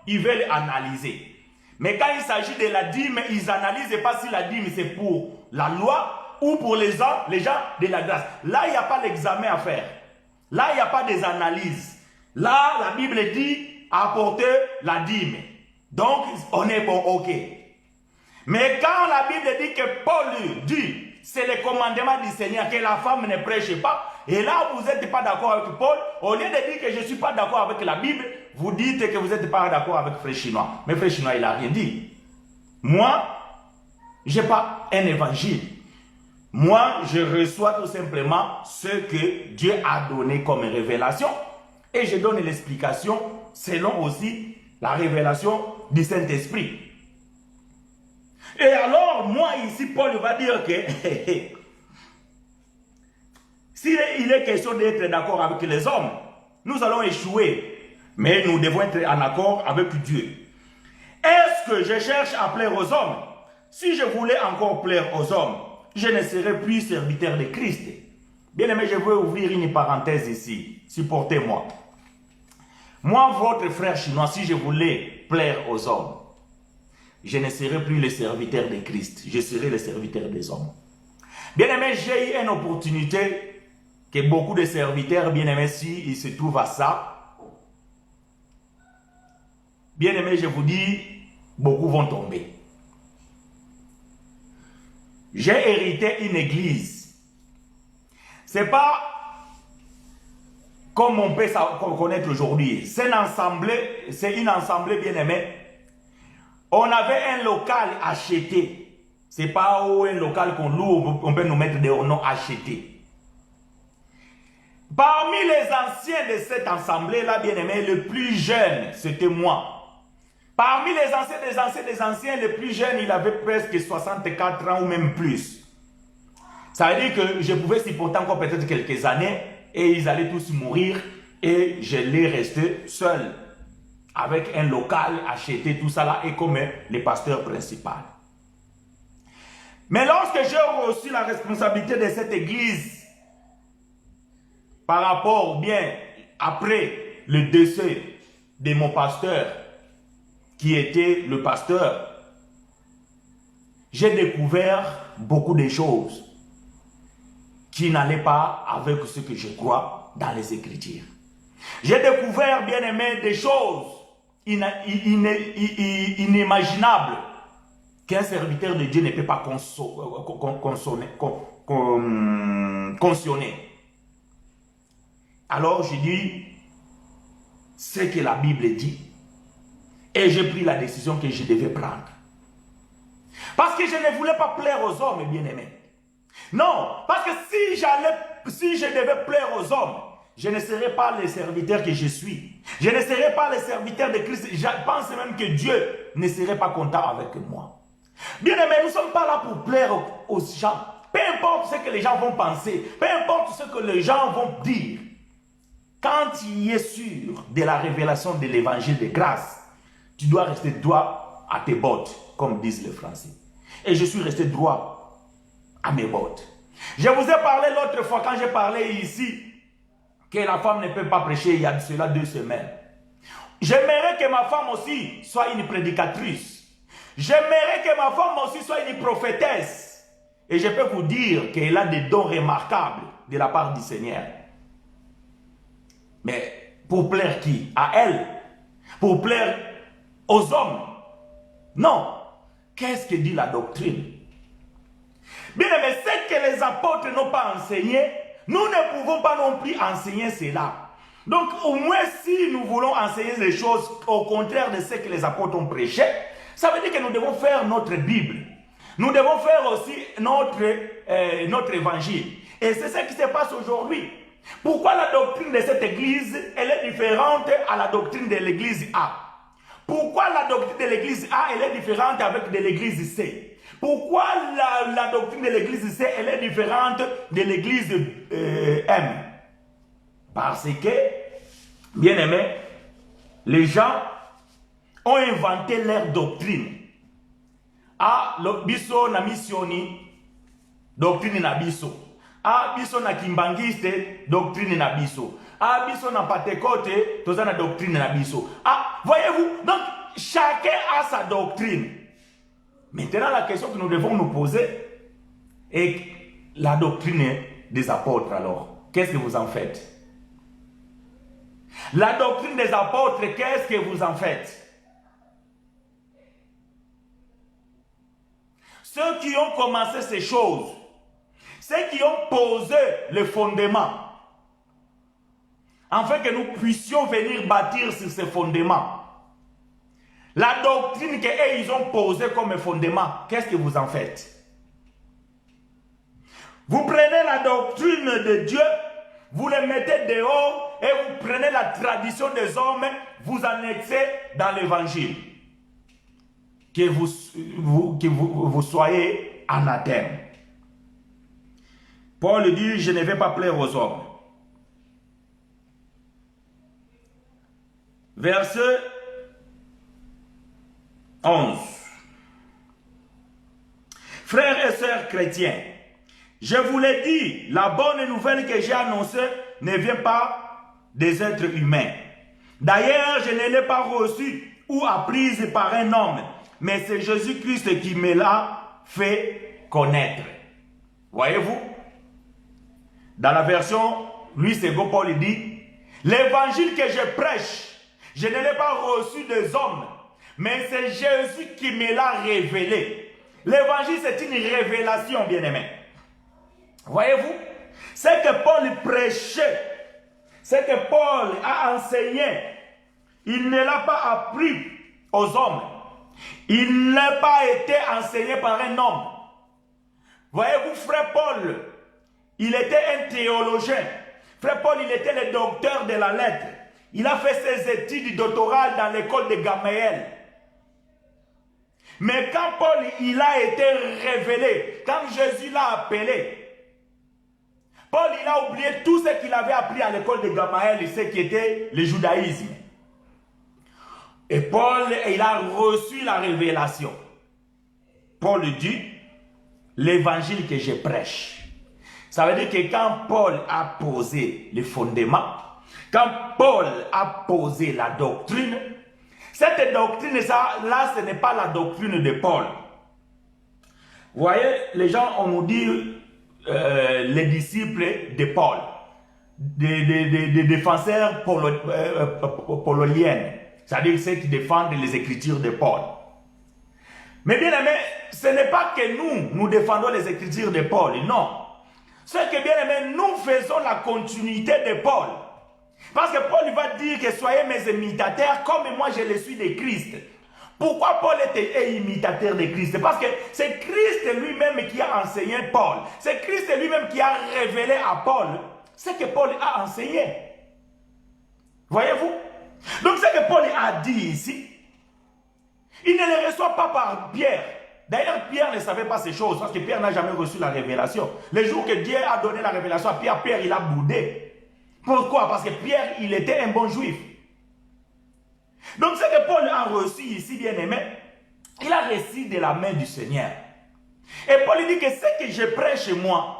ils veulent analyser. Mais quand il s'agit de la dîme, ils n'analysent pas si la dîme c'est pour la loi ou pour les gens de la grâce. Là, il n'y a pas l'examen à faire. Là, il n'y a pas des analyses. Là, la Bible dit apporter la dîme. Donc, on est bon, ok. Mais quand la Bible dit que Paul dit, c'est le commandement du Seigneur, que la femme ne prêche pas, et là vous n'êtes pas d'accord avec Paul, au lieu de dire que je ne suis pas d'accord avec la Bible, vous dites que vous n'êtes pas d'accord avec Frère Chinois. Mais Frère Chinois, il n'a rien dit. Moi, je n'ai pas un évangile. Moi, je reçois tout simplement ce que Dieu a donné comme révélation, et je donne l'explication selon aussi la révélation du Saint-Esprit. Et alors, moi ici, Paul va dire que s'il est question d'être d'accord avec les hommes, nous allons échouer. Mais nous devons être en accord avec Dieu. Est-ce que je cherche à plaire aux hommes? Si je voulais encore plaire aux hommes, je ne serais plus serviteur de Christ. Bien aimé, je veux ouvrir une parenthèse ici. Supportez-moi. Moi, votre frère chinois, si je voulais plaire aux hommes, je ne serai plus le serviteur de Christ. Je serai le serviteur des hommes. Bien-aimé, j'ai eu une opportunité que beaucoup de serviteurs, bien-aimés, si ils se trouvent à ça, bien-aimé, je vous dis, beaucoup vont tomber. J'ai hérité une église. C'est pas comme on peut connaître aujourd'hui. C'est une assemblée, bien-aimée. On avait un local acheté. Ce n'est pas un local qu'on loue, on peut nous mettre des noms achetés. Parmi les anciens de cette assemblée-là, bien-aimé, le plus jeune, c'était moi. Parmi les anciens, le plus jeune, il avait presque 64 ans ou même plus. Ça veut dire que je pouvais supporter encore peut-être quelques années et ils allaient tous mourir et je l'ai resté seul. Avec un local acheté, tout ça là, et comme le pasteur principal. Mais lorsque j'ai reçu la responsabilité de cette église, par rapport, bien, après le décès de mon pasteur, qui était le pasteur, j'ai découvert beaucoup de choses qui n'allaient pas avec ce que je crois dans les Écritures. J'ai découvert, bien aimé, des choses inimaginable qu'un serviteur de Dieu ne peut pas cautionner. Alors je dis ce que la Bible dit et j'ai pris la décision que je devais prendre. Parce que je ne voulais pas plaire aux hommes, bien-aimés. Non, parce que si je devais plaire aux hommes, je ne serais pas le serviteur que je suis. Je ne serais pas le serviteur de Christ. Je pense même que Dieu ne serait pas content avec moi. Bien aimé, nous ne sommes pas là pour plaire aux gens. Peu importe ce que les gens vont penser, peu importe ce que les gens vont dire. Quand tu es sûr de la révélation de l'évangile de grâce, tu dois rester droit à tes bottes, comme disent les Français. Et je suis resté droit à mes bottes. Je vous ai parlé l'autre fois quand j'ai parlé ici que la femme ne peut pas prêcher il y a de cela 2 semaines. J'aimerais que ma femme aussi soit une prédicatrice. J'aimerais que ma femme aussi soit une prophétesse. Et je peux vous dire qu'elle a des dons remarquables de la part du Seigneur. Mais pour plaire qui? À elle. Pour plaire aux hommes. Non. Qu'est-ce que dit la doctrine? Bien aimé, ce que les apôtres n'ont pas enseigné, nous ne pouvons pas non plus enseigner cela. Donc, au moins, si nous voulons enseigner les choses au contraire de ce que les apôtres ont prêché, ça veut dire que nous devons faire notre Bible. Nous devons faire aussi notre évangile. Et c'est ce qui se passe aujourd'hui. Pourquoi la doctrine de cette église, elle est différente à la doctrine de l'église A? Pourquoi la doctrine de l'église A, elle est différente avec de l'église C? Pourquoi la doctrine de l'église C, elle est différente de l'église M? Parce que, bien aimé, les gens ont inventé leur doctrine. Ah, biso na missioni, doctrine na biso. Ah, biso na kimbangiste, doctrine na biso. Ah, biso na patekote, toza na doctrine na biso. Ah, voyez-vous, donc chacun a sa doctrine. Maintenant, la question que nous devons nous poser est la doctrine des apôtres alors. Qu'est-ce que vous en faites? La doctrine des apôtres, qu'est-ce que vous en faites? Ceux qui ont commencé ces choses, ceux qui ont posé le fondement, afin que nous puissions venir bâtir sur ces fondements. La doctrine qu'ils ont posée comme fondement, qu'est-ce que vous en faites? Vous prenez la doctrine de Dieu, vous les mettez dehors et vous prenez la tradition des hommes, vous annexez dans l'évangile. Que vous soyez anathème. Paul dit, je ne vais pas plaire aux hommes. Verset 11. Frères et sœurs chrétiens, je vous l'ai dit, la bonne nouvelle que j'ai annoncée ne vient pas des êtres humains. D'ailleurs, je ne l'ai pas reçue ou apprise par un homme, mais c'est Jésus-Christ qui me l'a fait connaître. Voyez-vous? Dans la version Louis II, Paul dit, l'évangile que je prêche, je ne l'ai pas reçu des hommes, mais c'est Jésus qui me l'a révélé. L'évangile, c'est une révélation, bien-aimé. Voyez-vous? Ce que Paul prêchait, ce que Paul a enseigné, il ne l'a pas appris aux hommes. Il n'a pas été enseigné par un homme. Voyez-vous, frère Paul, il était un théologien. Frère Paul, il était le docteur de la lettre. Il a fait ses études doctorales dans l'école de Gamaliel. Mais quand Paul, il a été révélé, quand Jésus l'a appelé, Paul, il a oublié tout ce qu'il avait appris à l'école de Gamaliel, ce qui était le judaïsme. Et Paul, il a reçu la révélation. Paul dit, l'évangile que je prêche. Ça veut dire que quand Paul a posé les fondements, quand Paul a posé la doctrine, cette doctrine-là, ce n'est pas la doctrine de Paul. Vous voyez, les gens, on nous dit les disciples de Paul, des défenseurs pauloliennes, c'est-à-dire ceux qui défendent les écritures de Paul. Mais bien aimé, ce n'est pas que nous défendons les écritures de Paul, non. C'est que bien aimé, nous faisons la continuité de Paul. Parce que Paul va dire que soyez mes imitateurs comme moi je le suis de Christ. Pourquoi Paul était imitateur de Christ? Parce que c'est Christ lui-même qui a enseigné Paul. C'est Christ lui-même qui a révélé à Paul ce que Paul a enseigné. Voyez-vous? Donc ce que Paul a dit ici, il ne le reçoit pas par Pierre. D'ailleurs, Pierre ne savait pas ces choses parce que Pierre n'a jamais reçu la révélation. Le jour que Dieu a donné la révélation à Pierre, Pierre il a boudé. Pourquoi? Parce que Pierre, il était un bon juif. Donc, ce que Paul a reçu ici, bien aimé, il a reçu de la main du Seigneur. Et Paul dit que ce que je prêche moi,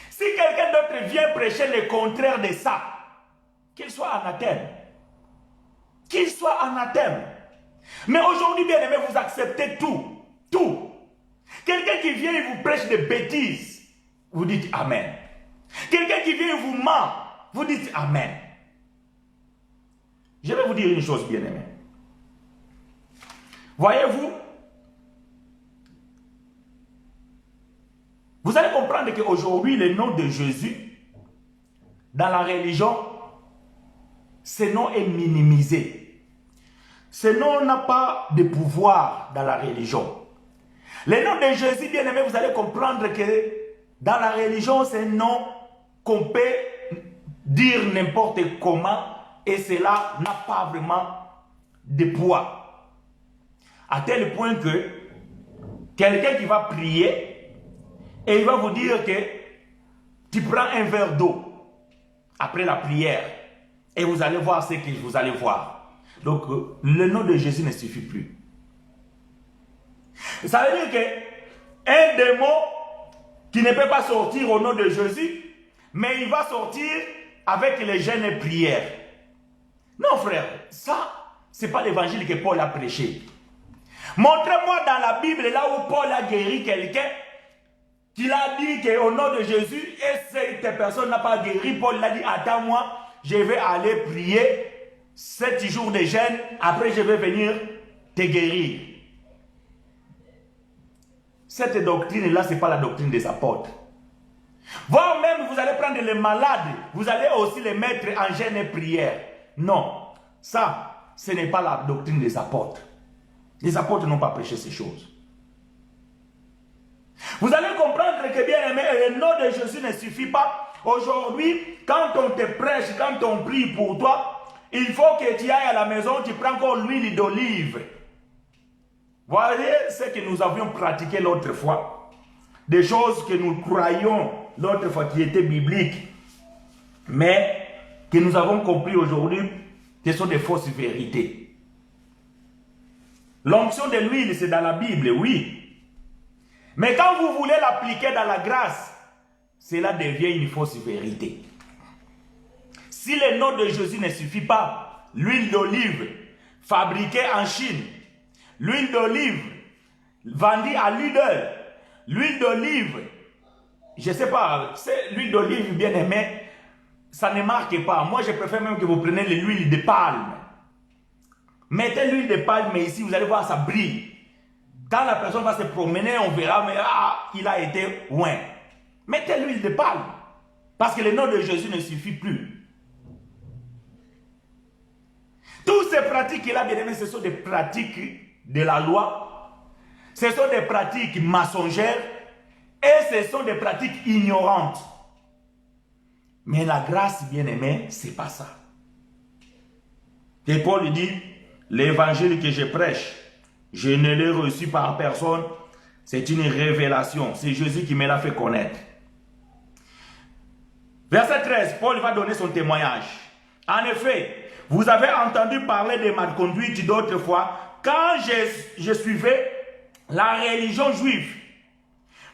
si quelqu'un d'autre vient prêcher le contraire de ça, qu'il soit anathème. Qu'il soit anathème. Mais aujourd'hui, bien aimé, vous acceptez tout. Tout. Quelqu'un qui vient et vous prêche des bêtises, vous dites Amen. Quelqu'un qui vient et vous ment, vous dites Amen. Je vais vous dire une chose, bien-aimé. Voyez-vous, vous allez comprendre qu'aujourd'hui, le nom de Jésus, dans la religion, ce nom est minimisé. Ce nom n'a pas de pouvoir dans la religion. Le nom de Jésus, bien aimé, vous allez comprendre que dans la religion, c'est un nom qu'on peut dire n'importe comment et cela n'a pas vraiment de poids. À tel point que quelqu'un qui va prier et il va vous dire que tu prends un verre d'eau après la prière et vous allez voir ce que vous allez voir. Donc, le nom de Jésus ne suffit plus. Ça veut dire qu'un démon qui ne peut pas sortir au nom de Jésus, mais il va sortir avec les jeûnes et prières. Non, frère, ça, ce n'est pas l'évangile que Paul a prêché. Montrez-moi dans la Bible, là où Paul a guéri quelqu'un, qu'il a dit qu'au nom de Jésus, et cette personne n'a pas guéri, Paul l'a dit, attends-moi, je vais aller prier 7 jours de jeûne, après je vais venir te guérir. Cette doctrine-là, ce n'est pas la doctrine des apôtres. Voire même, vous allez prendre les malades, vous allez aussi les mettre en jeûne et prière. Non, ça, ce n'est pas la doctrine des apôtres. Les apôtres n'ont pas prêché ces choses. Vous allez comprendre que, bien aimé, le nom de Jésus ne suffit pas. Aujourd'hui, quand on te prêche, quand on prie pour toi, il faut que tu ailles à la maison, tu prends encore l'huile d'olive. Voyez ce que nous avions pratiqué l'autre fois. Des choses que nous croyions l'autre fois qui étaient bibliques, mais que nous avons compris aujourd'hui que ce sont des fausses vérités. L'onction de l'huile, c'est dans la Bible, oui. Mais quand vous voulez l'appliquer dans la grâce, cela devient une fausse vérité. Si le nom de Jésus ne suffit pas, l'huile d'olive fabriquée en Chine, l'huile d'olive vendue à Lidl, l'huile d'olive, je ne sais pas, l'huile d'olive bien aimée, ça ne marque pas. Moi, je préfère même que vous preniez l'huile de palme. Mettez l'huile de palme ici, vous allez voir, ça brille. Quand la personne va se promener, on verra, mais il a été loin. Mettez l'huile de palme. Parce que le nom de Jésus ne suffit plus. Toutes ces pratiques-là, bien aimés, ce sont des pratiques de la loi. Ce sont des pratiques mensongères. Et ce sont des pratiques ignorantes. Mais la grâce, bien aimée, ce n'est pas ça. Et Paul dit, l'évangile que je prêche, je ne l'ai reçu par personne, c'est une révélation. C'est Jésus qui me l'a fait connaître. Verset 13, Paul va donner son témoignage. En effet, vous avez entendu parler de ma conduite d'autrefois, quand je suivais la religion juive.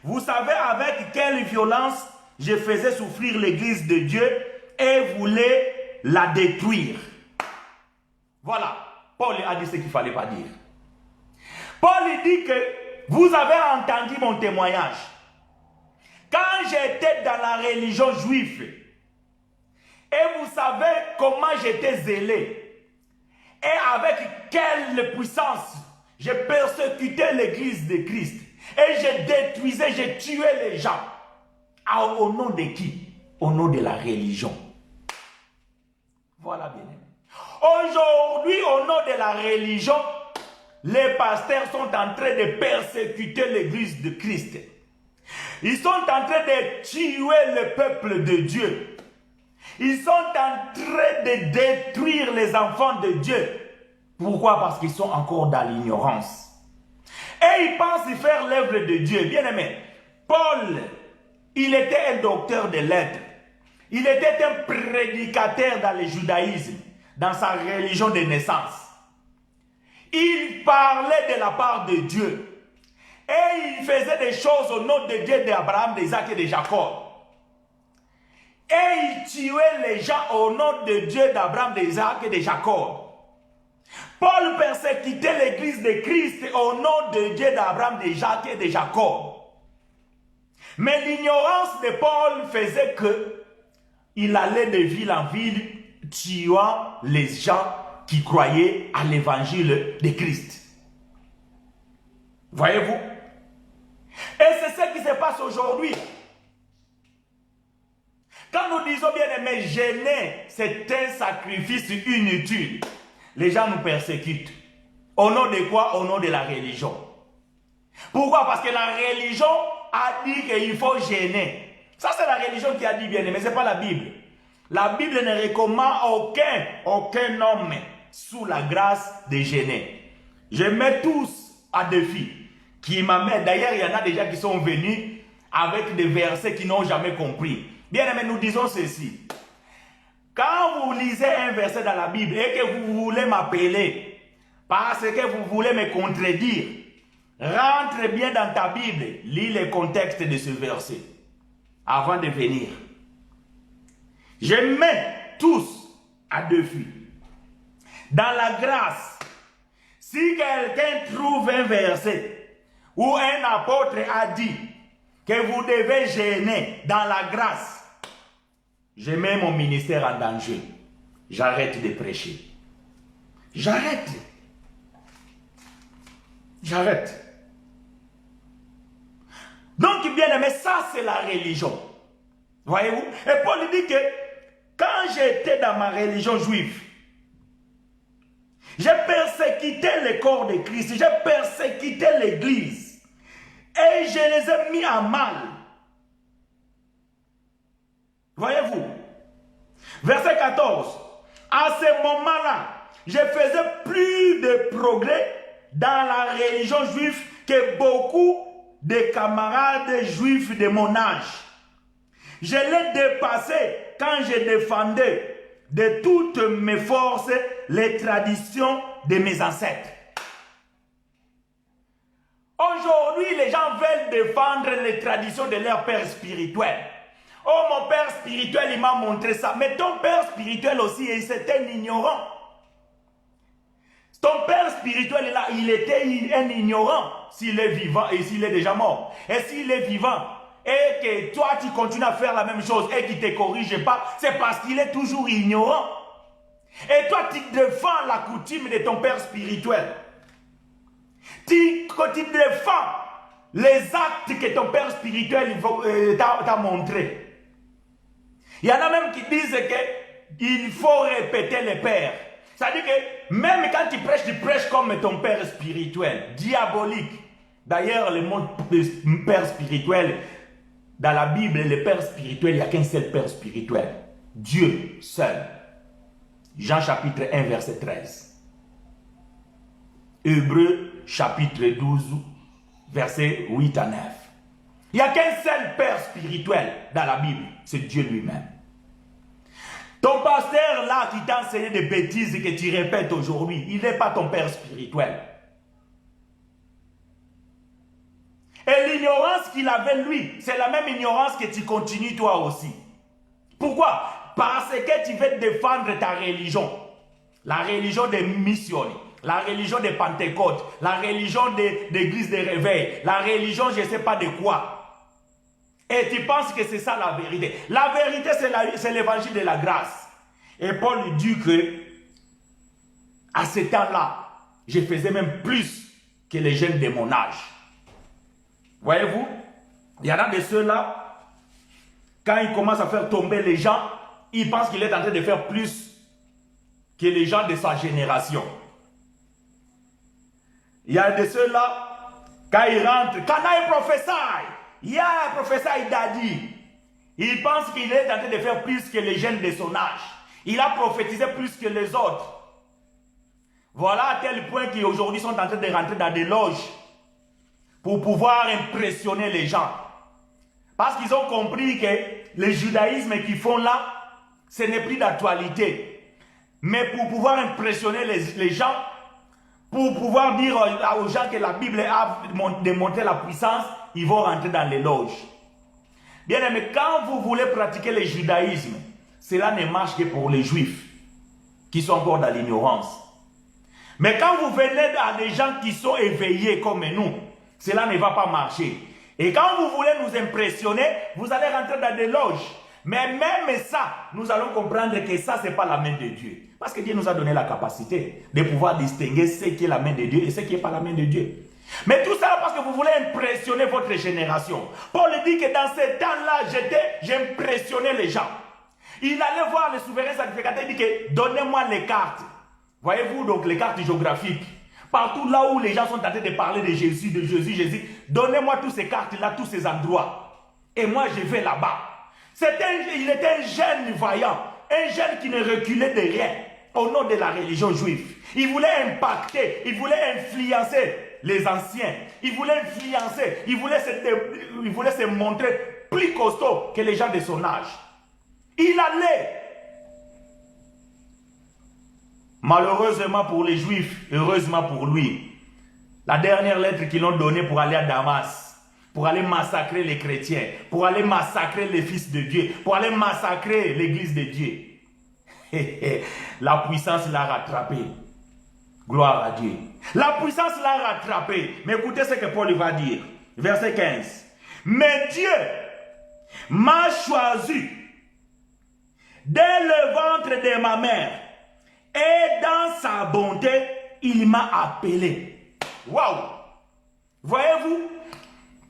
Vous savez avec quelle violence je faisais souffrir l'église de Dieu et voulais la détruire. Voilà, Paul a dit ce qu'il ne fallait pas dire. Paul dit que vous avez entendu mon témoignage. Quand j'étais dans la religion juive, et vous savez comment j'étais zélé, et avec quelle puissance je persécutais l'église de Christ, et je détruisais, je tuais les gens. Au nom de qui? Au nom de la religion. Voilà bien aimé. Aujourd'hui, au nom de la religion, les pasteurs sont en train de persécuter l'église de Christ. Ils sont en train de tuer le peuple de Dieu. Ils sont en train de détruire les enfants de Dieu. Pourquoi? Parce qu'ils sont encore dans l'ignorance. Et ils pensent faire l'œuvre de Dieu. Bien aimé, Paul, il était un docteur de lettres. Il était un prédicateur dans le judaïsme, dans sa religion de naissance. Il parlait de la part de Dieu. Et il faisait des choses au nom de Dieu d'Abraham, d'Isaac et de Jacob. Et il tuait les gens au nom de Dieu d'Abraham, d'Isaac et de Jacob. Paul persécutait l'église de Christ au nom de Dieu d'Abraham, d'Isaac et de Jacob. Mais l'ignorance de Paul faisait que il allait de ville en ville tuant les gens qui croyaient à l'évangile de Christ. Voyez-vous? Et c'est ce qui se passe aujourd'hui. Quand nous disons bien aimé, jeûner, c'est un sacrifice inutile. Les gens nous persécutent. Au nom de quoi? Au nom de la religion. Pourquoi? Parce que la religion a dit qu'il faut jeûner. Ça, c'est la religion qui a dit bien aimé, ce n'est pas la Bible. La Bible ne recommande aucun homme sous la grâce de jeûner. Je mets tous à défi. Qui m'amènent. D'ailleurs, il y en a déjà qui sont venus avec des versets qu'ils n'ont jamais compris. Bien aimé, nous disons ceci. Quand vous lisez un verset dans la Bible et que vous voulez m'appeler parce que vous voulez me contredire, rentre bien dans ta Bible, lis le contexte de ce verset avant de venir. Je mets tous à défi. Dans la grâce, si quelqu'un trouve un verset où un apôtre a dit que vous devez jeûner dans la grâce, je mets mon ministère en danger. J'arrête de prêcher. J'arrête. J'arrête. Donc, bien aimé, ça c'est la religion. Voyez-vous? Et Paul dit que quand j'étais dans ma religion juive, j'ai persécuté le corps de Christ, j'ai persécuté l'église et je les ai mis à mal. Voyez-vous? Verset 14. À ce moment-là, je faisais plus de progrès dans la religion juive que beaucoup de camarades juifs de mon âge. Je l'ai dépassé quand je défendais de toutes mes forces les traditions de mes ancêtres. Aujourd'hui, les gens veulent défendre les traditions de leur père spirituel. Oh, mon père spirituel, il m'a montré ça. Mais ton père spirituel aussi, c'est un ignorant. Ton père spirituel, il était un ignorant s'il est vivant et s'il est déjà mort. Et s'il est vivant et que toi, tu continues à faire la même chose et qu'il ne te corrige pas, c'est parce qu'il est toujours ignorant. Et toi, tu défends la coutume de ton père spirituel. Tu défends les actes que ton père spirituel t'a montré. Il y en a même qui disent qu'il faut répéter les pères. C'est-à-dire que même quand tu prêches comme ton père spirituel, diabolique. D'ailleurs, le mot père spirituel, dans la Bible, le père spirituel, il n'y a qu'un seul père spirituel. Dieu seul. Jean chapitre 1, verset 13. Hébreux chapitre 12, verset 8 à 9. Il n'y a qu'un seul père spirituel dans la Bible, c'est Dieu lui-même. Ton pasteur là qui t'a enseigné des bêtises que tu répètes aujourd'hui, il n'est pas ton père spirituel. Et l'ignorance qu'il avait lui, c'est la même ignorance que tu continues toi aussi. Pourquoi? Parce que tu veux défendre ta religion. La religion des missionnaires, la religion des Pentecôtes, la religion des églises de réveil, la religion je ne sais pas de quoi. Et tu penses que c'est ça la vérité. La vérité, c'est l'évangile de la grâce. Et Paul dit que, à ce temps-là, je faisais même plus que les jeunes de mon âge. Voyez-vous, il y en a de ceux-là, quand il commence à faire tomber les gens, il pense qu'il est en train de faire plus que les gens de sa génération. Il y a de ceux-là, quand ils rentrent, quand il prophétie, il y a un professeur Idadi. Il pense qu'il est en train de faire plus que les jeunes de son âge. Il a prophétisé plus que les autres. Voilà à tel point qu'aujourd'hui sont en train de rentrer dans des loges pour pouvoir impressionner les gens. Parce qu'ils ont compris que le judaïsme qu'ils font là, ce n'est plus d'actualité. Mais pour pouvoir impressionner les gens, pour pouvoir dire aux gens que la Bible a démontré la puissance, ils vont rentrer dans les loges. Bien aimé, quand vous voulez pratiquer le judaïsme, cela ne marche que pour les juifs qui sont encore dans l'ignorance. Mais quand vous venez à des gens qui sont éveillés comme nous, cela ne va pas marcher. Et quand vous voulez nous impressionner, vous allez rentrer dans des loges. Mais même ça, nous allons comprendre que ça, ce n'est pas la main de Dieu. Parce que Dieu nous a donné la capacité de pouvoir distinguer ce qui est la main de Dieu et ce qui n'est pas la main de Dieu. Mais tout ça parce que vous voulez impressionner votre génération. Paul dit que dans ces temps-là, j'impressionnais les gens. Il allait voir le souverain sacrificateur et dit que donnez-moi les cartes. Voyez-vous donc les cartes géographiques. Partout là où les gens sont en train de parler de Jésus, Jésus, donnez-moi toutes ces cartes-là, tous ces endroits. Et moi je vais là-bas. Il était un jeune vaillant, un jeune qui ne reculait de rien au nom de la religion juive. Il voulait impacter, il voulait influencer les anciens. Il voulait influencer, il voulait se montrer plus costaud que les gens de son âge. Il allait. Malheureusement pour les Juifs, heureusement pour lui, la dernière lettre qu'ils l'ont donnée pour aller à Damas, pour aller massacrer les chrétiens, pour aller massacrer les fils de Dieu, pour aller massacrer l'église de Dieu. La puissance l'a rattrapé. Gloire à Dieu. La puissance l'a rattrapé. Mais écoutez ce que Paul va dire. Verset 15. Mais Dieu m'a choisi dès le ventre de ma mère. Et dans sa bonté, il m'a appelé. Waouh! Voyez-vous,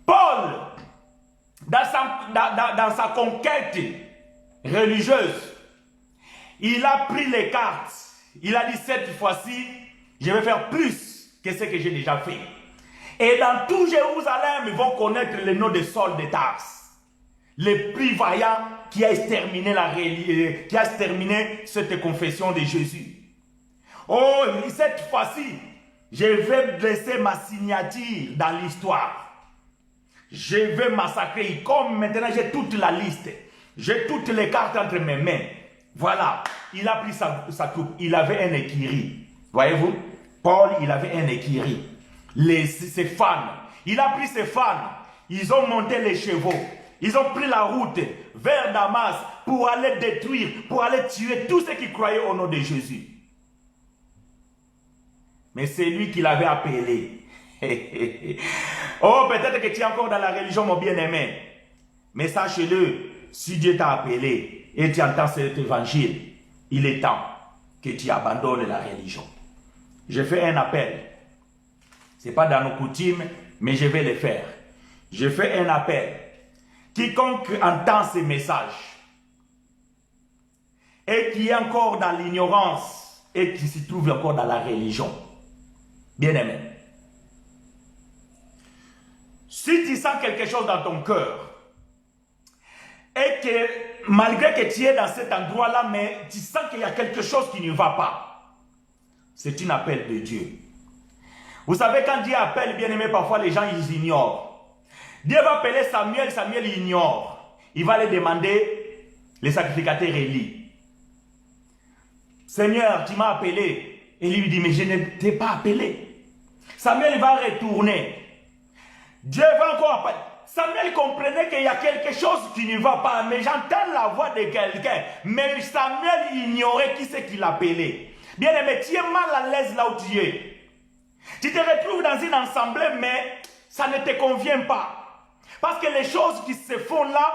Paul, dans sa conquête religieuse, il a pris les cartes. Il a dit cette fois-ci, je vais faire plus que ce que j'ai déjà fait. Et dans tout Jérusalem, ils vont connaître le nom de Saul de Tarse, le plus vaillant qui a exterminé cette confession de Jésus. Oh, cette fois-ci, je vais laisser ma signature dans l'histoire. Je vais massacrer. Comme maintenant j'ai toute la liste, j'ai toutes les cartes entre mes mains. Voilà, il a pris sa coupe. Il avait un écurie. Voyez-vous, Paul, il avait un écurie. Ses fans, il a pris ses fans. Ils ont monté les chevaux. Ils ont pris la route vers Damas pour aller détruire, pour aller tuer tous ceux qui croyaient au nom de Jésus. Mais c'est lui qui l'avait appelé. Oh, peut-être que tu es encore dans la religion, mon bien-aimé. Mais sache-le, si Dieu t'a appelé et tu entends cet évangile, il est temps que tu abandonnes la religion. Je fais un appel. Ce n'est pas dans nos coutumes, mais je vais le faire. Je fais un appel. Quiconque entend ces messages et qui est encore dans l'ignorance et qui se trouve encore dans la religion, bien-aimé, si tu sens quelque chose dans ton cœur et que malgré que tu es dans cet endroit-là, mais tu sens qu'il y a quelque chose qui ne va pas, c'est un appel de Dieu. Vous savez, quand Dieu appelle, bien-aimé, parfois les gens ils ignorent. Dieu va appeler Samuel, Samuel ignore. Il va lui demander, les sacrificateurs Élie. Seigneur, tu m'as appelé. Élie lui dit, mais je ne t'ai pas appelé. Samuel va retourner. Dieu va encore appeler. Samuel comprenait qu'il y a quelque chose qui ne va pas, mais j'entends la voix de quelqu'un. Mais Samuel ignorait qui c'est qui l'appelait. Bien aimé, tu es mal à l'aise là où tu es. Tu te retrouves dans une assemblée, mais ça ne te convient pas. Parce que les choses qui se font là,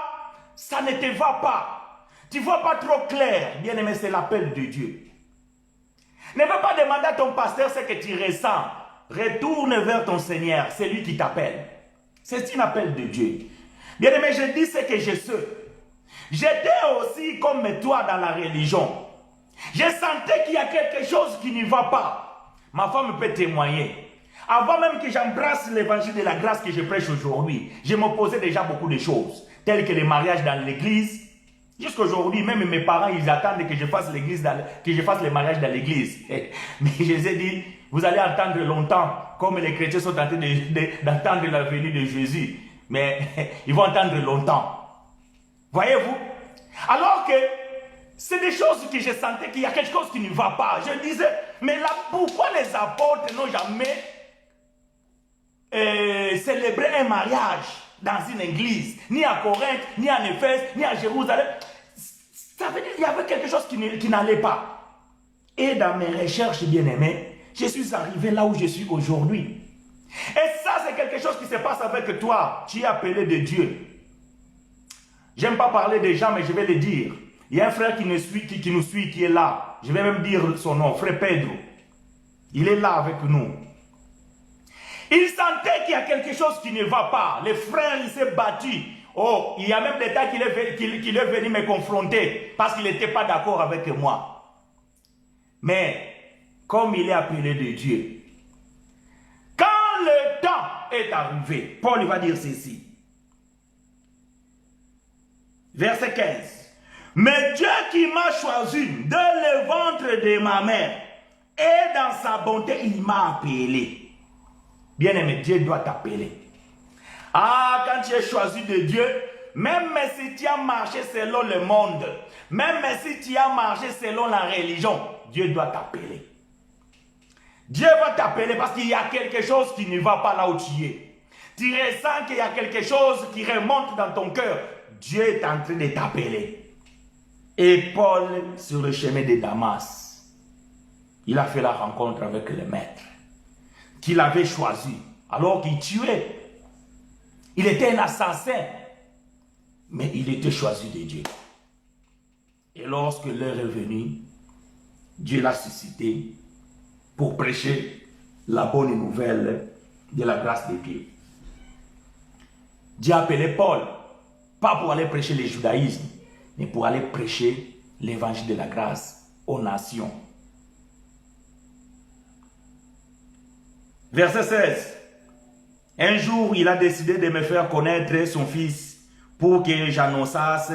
ça ne te va pas. Tu ne vois pas trop clair. Bien aimé, c'est l'appel de Dieu. Ne va pas demander à ton pasteur ce que tu ressens. Retourne vers ton Seigneur, c'est lui qui t'appelle. C'est un appel de Dieu. Bien aimé, je dis ce que je sais. J'étais aussi comme toi dans la religion. Je sentais qu'il y a quelque chose qui ne va pas. Ma femme peut témoigner. Avant même que j'embrasse l'évangile de la grâce que je prêche aujourd'hui, je m'opposais déjà beaucoup de choses, telles que les mariages dans l'église. Jusqu'aujourd'hui, même mes parents, ils attendent que je fasse le mariage dans l'église. Mais je les ai dit, vous allez attendre longtemps, comme les chrétiens sont en train d'attendre la venue de Jésus. Mais ils vont attendre longtemps. Voyez-vous? Alors que c'est des choses que je sentais qu'il y a quelque chose qui ne va pas. Je disais, mais là, pourquoi les apôtres n'ont jamais célébré un mariage dans une église, ni à Corinthe, ni en Éphèse, ni à Jérusalem? Ça veut dire qu'il y avait quelque chose qui n'allait pas. Et dans mes recherches, bien-aimés, je suis arrivé là où je suis aujourd'hui. Et ça, c'est quelque chose qui se passe avec toi. Tu es appelé de Dieu. J'aime pas parler des gens, mais je vais le dire. Il y a un frère qui nous suit, qui est là. Je vais même dire son nom, frère Pedro. Il est là avec nous. Il sentait qu'il y a quelque chose qui ne va pas. Les frères, il s'est battu. Oh, il y a même des temps qu'il est venu me confronter parce qu'il n'était pas d'accord avec moi. Mais, comme il est appelé de Dieu, quand le temps est arrivé, Paul va dire ceci. Verset 15. Mais Dieu qui m'a choisi de le ventre de ma mère, et dans sa bonté, il m'a appelé. Bien-aimé, Dieu doit t'appeler. Ah, quand tu es choisi de Dieu, même si tu as marché selon le monde, même si tu as marché selon la religion, Dieu doit t'appeler. Dieu va t'appeler parce qu'il y a quelque chose qui ne va pas là où tu es. Tu ressens qu'il y a quelque chose qui remonte dans ton cœur. Dieu est en train de t'appeler. Et Paul, sur le chemin de Damas, il a fait la rencontre avec le maître qu'il avait choisi alors qu'il tuait. Il était un assassin, mais il était choisi de Dieu. Et lorsque l'heure est venue, Dieu l'a suscité pour prêcher la bonne nouvelle de la grâce de Dieu. Dieu a appelé Paul, pas pour aller prêcher le judaïsme, mais pour aller prêcher l'évangile de la grâce aux nations. Verset 16. Un jour, il a décidé de me faire connaître son fils pour que j'annonçasse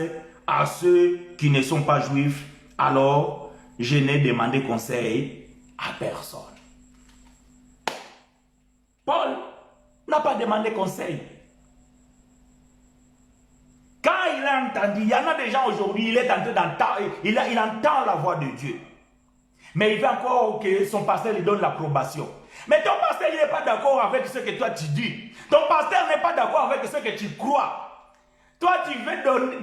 à ceux qui ne sont pas juifs. Alors, je n'ai demandé conseil à personne. Paul n'a pas demandé conseil. Quand il a entendu, il y en a des gens aujourd'hui, il est en train d'entendre, il entend la voix de Dieu. Mais il veut encore que son pasteur lui donne l'approbation. Mais ton pasteur, il n'est pas d'accord avec ce que toi tu dis. Ton pasteur n'est pas d'accord avec ce que tu crois. Toi,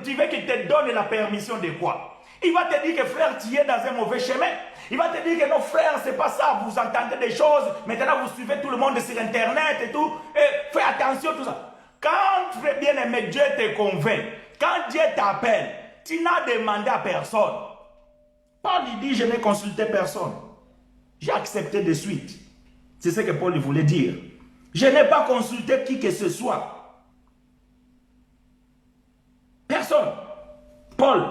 tu veux qu'il te donne la permission de quoi? Il va te dire que frère, tu es dans un mauvais chemin. Il va te dire que non, frère, c'est pas ça. Vous entendez des choses. Maintenant, vous suivez tout le monde sur Internet et tout. Et fais attention, tout ça. Quand, frère bien-aimé, Dieu te convainc, quand Dieu t'appelle, tu n'as demandé à personne. Paul dit, je n'ai consulté personne. J'ai accepté de suite. C'est ce que Paul voulait dire. Je n'ai pas consulté qui que ce soit. Personne. Paul,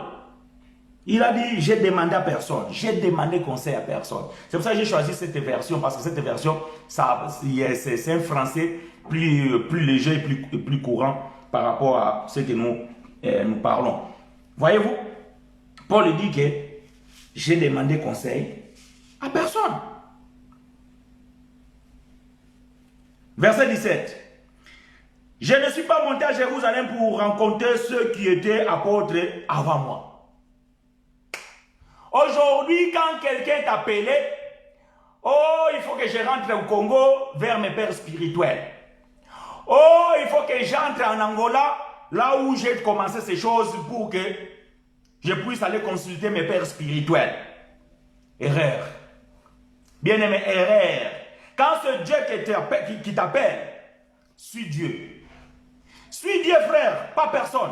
il a dit, j'ai demandé à personne. J'ai demandé conseil à personne. C'est pour ça que j'ai choisi cette version, parce que cette version, c'est un français plus léger et plus courant par rapport à ce que nous parlons. Voyez-vous, Paul dit que j'ai demandé conseil à personne. Verset 17. Je ne suis pas monté à Jérusalem pour rencontrer ceux qui étaient apôtres avant moi. Aujourd'hui, quand quelqu'un est appelé, oh, il faut que je rentre au Congo vers mes pères spirituels. Oh, il faut que j'entre en Angola, là où j'ai commencé ces choses pour que je puisse aller consulter mes pères spirituels. Erreur. Bien-aimé, erreur. Quand c'est Dieu qui t'appelle, suis Dieu. Suis Dieu, frère, pas personne.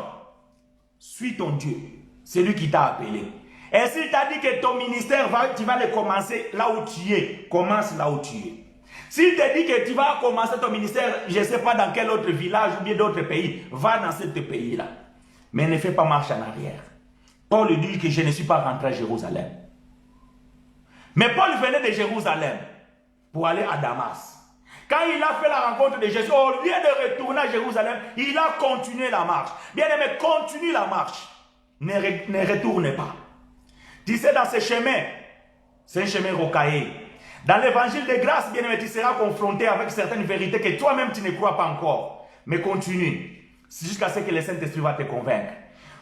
Suis ton Dieu. C'est lui qui t'a appelé. Et s'il t'a dit que ton ministère, tu vas le commencer là où tu es, commence là où tu es. S'il te dit que tu vas commencer ton ministère, je ne sais pas dans quel autre village ou bien d'autres pays, va dans ce pays-là. Mais ne fais pas marche en arrière. Paul dit que je ne suis pas rentré à Jérusalem. Mais Paul venait de Jérusalem pour aller à Damas. Quand il a fait la rencontre de Jésus, au lieu de retourner à Jérusalem, il a continué la marche. Bien aimé, continue la marche. Ne retourne pas. Tu sais, dans ce chemin, c'est un chemin rocaillé. Dans l'évangile de grâce, bien aimé, tu seras confronté avec certaines vérités que toi-même tu ne crois pas encore. Mais continue. Jusqu'à ce que le Saint-Esprit va te convaincre.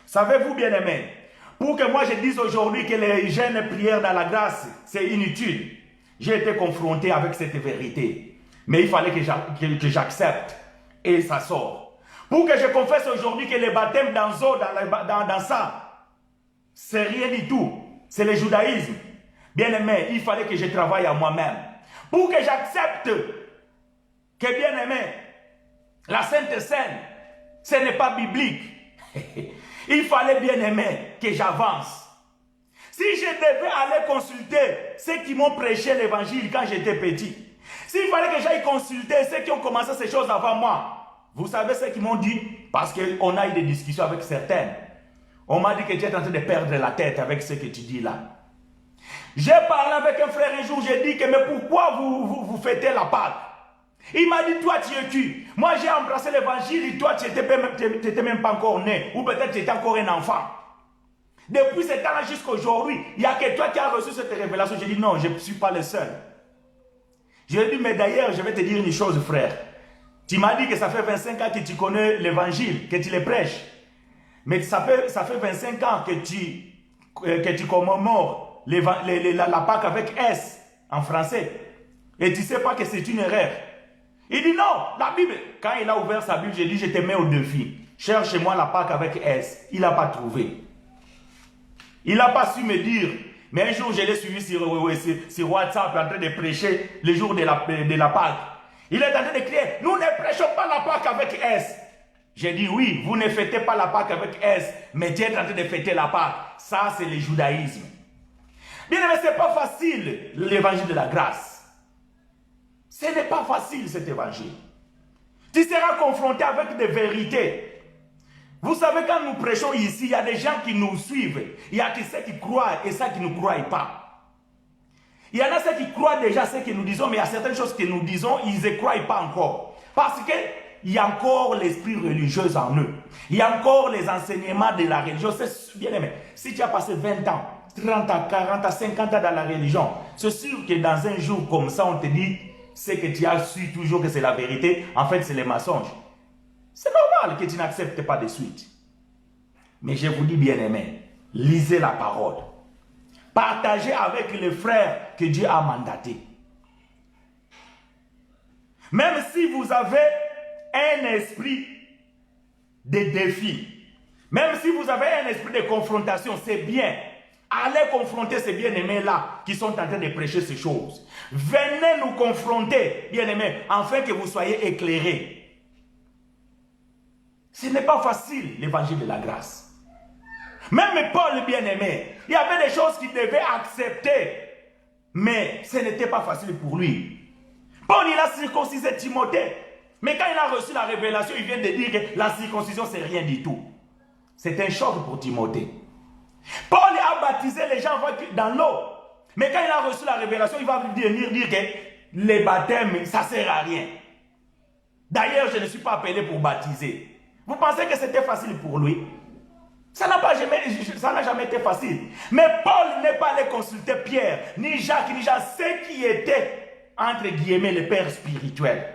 Savez-vous, bien aimé, pour que moi je dise aujourd'hui que les jeûnes prières dans la grâce, c'est inutile. J'ai été confronté avec cette vérité. Mais il fallait que j'accepte. Et ça sort. Pour que je confesse aujourd'hui que le baptême dans eau, dans ça, c'est rien du tout. C'est le judaïsme. Bien aimé, il fallait que je travaille à moi-même. Pour que j'accepte que, bien aimé, la Sainte Seine, ce n'est pas biblique. Il fallait, bien aimé, que j'avance. Si je devais aller consulter ceux qui m'ont prêché l'évangile quand j'étais petit, S'il fallait que j'aille consulter ceux qui ont commencé ces choses avant moi, vous savez ce qu'ils m'ont dit? Parce qu'on a eu des discussions avec certaines. On m'a dit que tu es en train de perdre la tête avec ce que tu dis là. J'ai parlé avec un frère un jour, j'ai dit que mais pourquoi vous fêtez la Pâque? Il m'a dit, toi tu es qui? Moi j'ai embrassé l'évangile et toi tu n'étais même pas encore né. Ou peut-être tu étais encore un enfant. Depuis ce temps-là jusqu'à aujourd'hui, il n'y a que toi qui as reçu cette révélation. J'ai dit non, je ne suis pas le seul. Je lui ai dit, mais d'ailleurs, je vais te dire une chose, frère. Tu m'as dit que ça fait 25 ans que tu connais l'évangile, que tu le prêches. Mais ça fait 25 ans que tu commémores la Pâque avec S en français. Et tu ne sais pas que c'est une erreur. Il dit non, la Bible. Quand il a ouvert sa Bible, j'ai dit, je te mets au défi. Cherche-moi la Pâque avec S. Il n'a pas trouvé. Il n'a pas su me dire. Mais un jour, je l'ai suivi sur WhatsApp en train de prêcher le jour de la Pâque. Il est en train de crier, nous ne prêchons pas la Pâque avec S. J'ai dit oui, vous ne fêtez pas la Pâque avec S, mais tu es en train de fêter la Pâque. Ça, c'est le judaïsme. Bien aimé, ce n'est pas facile l'évangile de la grâce. Ce n'est pas facile cet évangile. Tu seras confronté avec des vérités. Vous savez, quand nous prêchons ici, il y a des gens qui nous suivent. Il y a ceux qui croient et ceux qui ne croient pas. Il y en a ceux qui croient déjà ce que nous disons, mais il y a certaines choses que nous disons, ils ne croient pas encore. Parce qu'il y a encore l'esprit religieux en eux. Il y a encore les enseignements de la religion. C'est bien aimé. Si tu as passé 20 ans, 30 ans, 40 ans, 50 ans dans la religion, c'est sûr que dans un jour comme ça, on te dit ce que tu as su toujours que c'est la vérité. En fait, c'est les mensonges. C'est normal que tu n'acceptes pas de suite. Mais je vous dis bien aimé, lisez la parole. Partagez avec les frères que Dieu a mandatés. Même si vous avez un esprit de défi, même si vous avez un esprit de confrontation, c'est bien. Allez confronter ces bien-aimés-là qui sont en train de prêcher ces choses. Venez nous confronter, bien-aimés, afin que vous soyez éclairés. Ce n'est pas facile, l'évangile de la grâce. Même Paul, bien-aimé, il y avait des choses qu'il devait accepter. Mais ce n'était pas facile pour lui. Paul, il a circoncisé Timothée. Mais quand il a reçu la révélation, il vient de dire que la circoncision, c'est rien du tout. C'est un choc pour Timothée. Paul a baptisé les gens dans l'eau. Mais quand il a reçu la révélation, il va venir dire que les baptêmes, ça ne sert à rien. D'ailleurs, je ne suis pas appelé pour baptiser. Vous pensez que c'était facile pour lui? Ça n'a jamais été facile. Mais Paul n'est pas allé consulter Pierre, ni Jacques, ni Jean, ceux qui étaient, entre guillemets, les pères spirituels.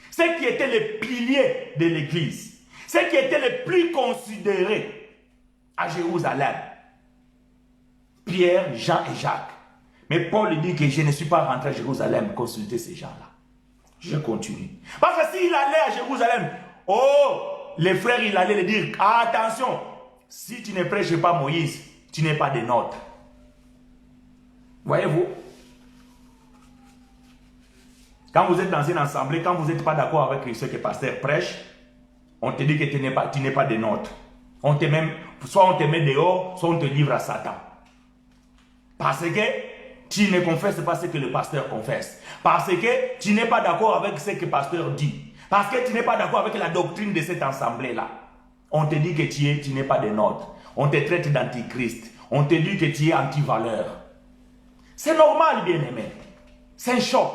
Ceux qui étaient les piliers de l'église. Ceux qui étaient les plus considérés à Jérusalem. Pierre, Jean et Jacques. Mais Paul dit que je ne suis pas rentré à Jérusalem consulter ces gens-là. Je continue. Parce que s'il allait à Jérusalem, oh, les frères, il allait leur dire, attention, si tu ne prêches pas Moïse, tu n'es pas des nôtres. Voyez-vous? Quand vous êtes dans une assemblée, quand vous n'êtes pas d'accord avec ce que le pasteur prêche, on te dit que tu n'es pas des nôtres. Soit on te met dehors, soit on te livre à Satan. Parce que tu ne confesses pas ce que le pasteur confesse. Parce que tu n'es pas d'accord avec ce que le pasteur dit. Parce que tu n'es pas d'accord avec la doctrine de cette assemblée-là. On te dit que tu n'es pas des nôtres. On te traite d'antichrist. On te dit que tu es anti-valeur. C'est normal, bien-aimé. C'est un choc.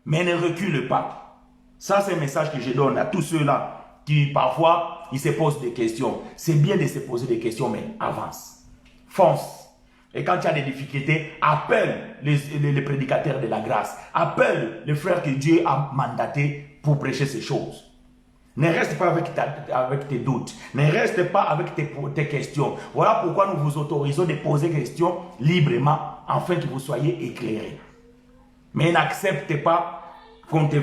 Mais ne recule pas. Ça, c'est un message que je donne à tous ceux-là qui, parfois, ils se posent des questions. C'est bien de se poser des questions, mais avance. Fonce. Et quand tu as des difficultés, appelle les prédicateurs de la grâce. Appelle les frères que Dieu a mandatés pour prêcher ces choses. Ne reste pas avec tes doutes. Ne reste pas avec tes questions. Voilà pourquoi nous vous autorisons de poser des questions librement, afin que vous soyez éclairés. Mais n'acceptez pas qu'on te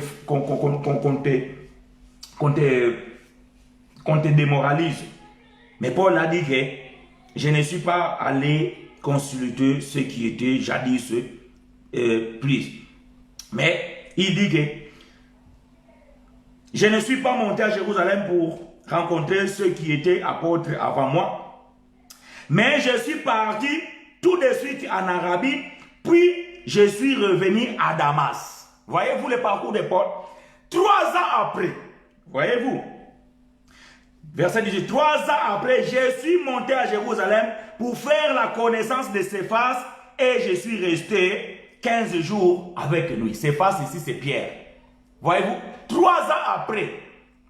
démoralise. Mais Paul a dit que je ne suis pas allé consulter ceux qui étaient jadis plus. Mais il dit que je ne suis pas monté à Jérusalem pour rencontrer ceux qui étaient apôtres avant moi. Mais je suis parti tout de suite en Arabie, puis je suis revenu à Damas. Voyez-vous le parcours de Paul? 3 ans après, voyez-vous, verset 18, 3 ans après, je suis monté à Jérusalem pour faire la connaissance de Céphas et je suis resté 15 jours avec lui. Céphas ici, c'est Pierre. Voyez-vous, 3 ans après,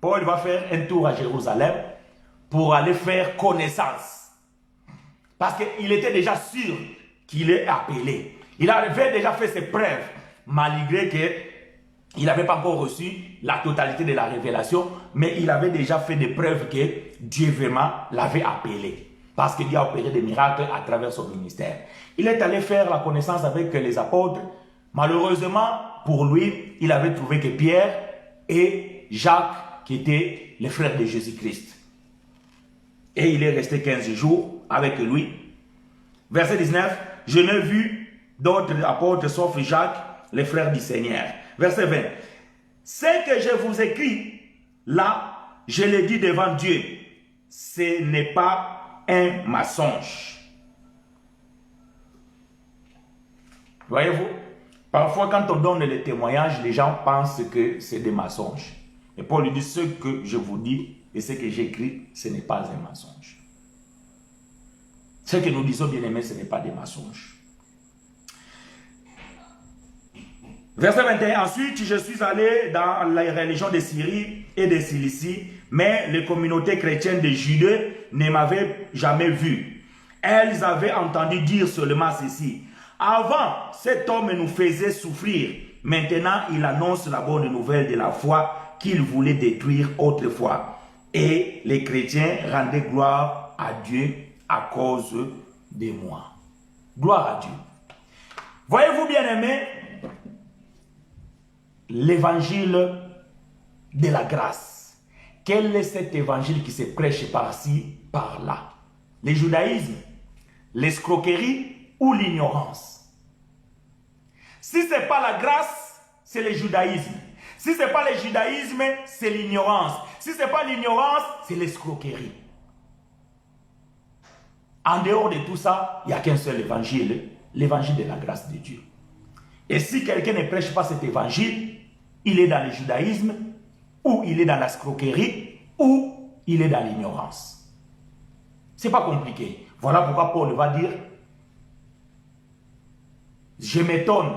Paul va faire un tour à Jérusalem pour aller faire connaissance. Parce qu'il était déjà sûr qu'il est appelé. Il avait déjà fait ses preuves, malgré qu'il n'avait pas encore reçu la totalité de la révélation, mais il avait déjà fait des preuves que Dieu vraiment l'avait appelé. Parce qu'il a opéré des miracles à travers son ministère. Il est allé faire la connaissance avec les apôtres. Malheureusement, pour lui, il avait trouvé que Pierre et Jacques, qui étaient les frères de Jésus-Christ. Et il est resté 15 jours avec lui. Verset 19, je n'ai vu d'autres apôtres sauf Jacques, les frères du Seigneur. Verset 20, ce que je vous écris, là, je l'ai dit devant Dieu, ce n'est pas un mensonge. Voyez-vous, parfois quand on donne les témoignages, les gens pensent que c'est des mensonges. Et Paul lui dit, ce que je vous dis et ce que j'écris, ce n'est pas un mensonge. Ce que nous disons, bien aimés, ce n'est pas des mensonges. Verset 21, ensuite, je suis allé dans la religion de Syrie et de Cilicie, mais les communautés chrétiennes de Judée ne m'avaient jamais vu. Elles avaient entendu dire seulement ceci. Avant, cet homme nous faisait souffrir. Maintenant, il annonce la bonne nouvelle de la foi qu'il voulait détruire autrefois. Et les chrétiens rendaient gloire à Dieu à cause de moi. Gloire à Dieu. Voyez-vous, bien-aimés, l'évangile de la grâce. Quel est cet évangile qui se prêche par-ci, par-là? Le judaïsme, l'escroquerie ou l'ignorance? Si ce n'est pas la grâce, c'est le judaïsme. Si ce n'est pas le judaïsme, c'est l'ignorance. Si ce n'est pas l'ignorance, c'est l'escroquerie. En dehors de tout ça, il n'y a qu'un seul évangile, l'évangile de la grâce de Dieu. Et si quelqu'un ne prêche pas cet évangile, il est dans le judaïsme, ou il est dans l'escroquerie, ou il est dans l'ignorance. Ce n'est pas compliqué. Voilà pourquoi Paul va dire, je m'étonne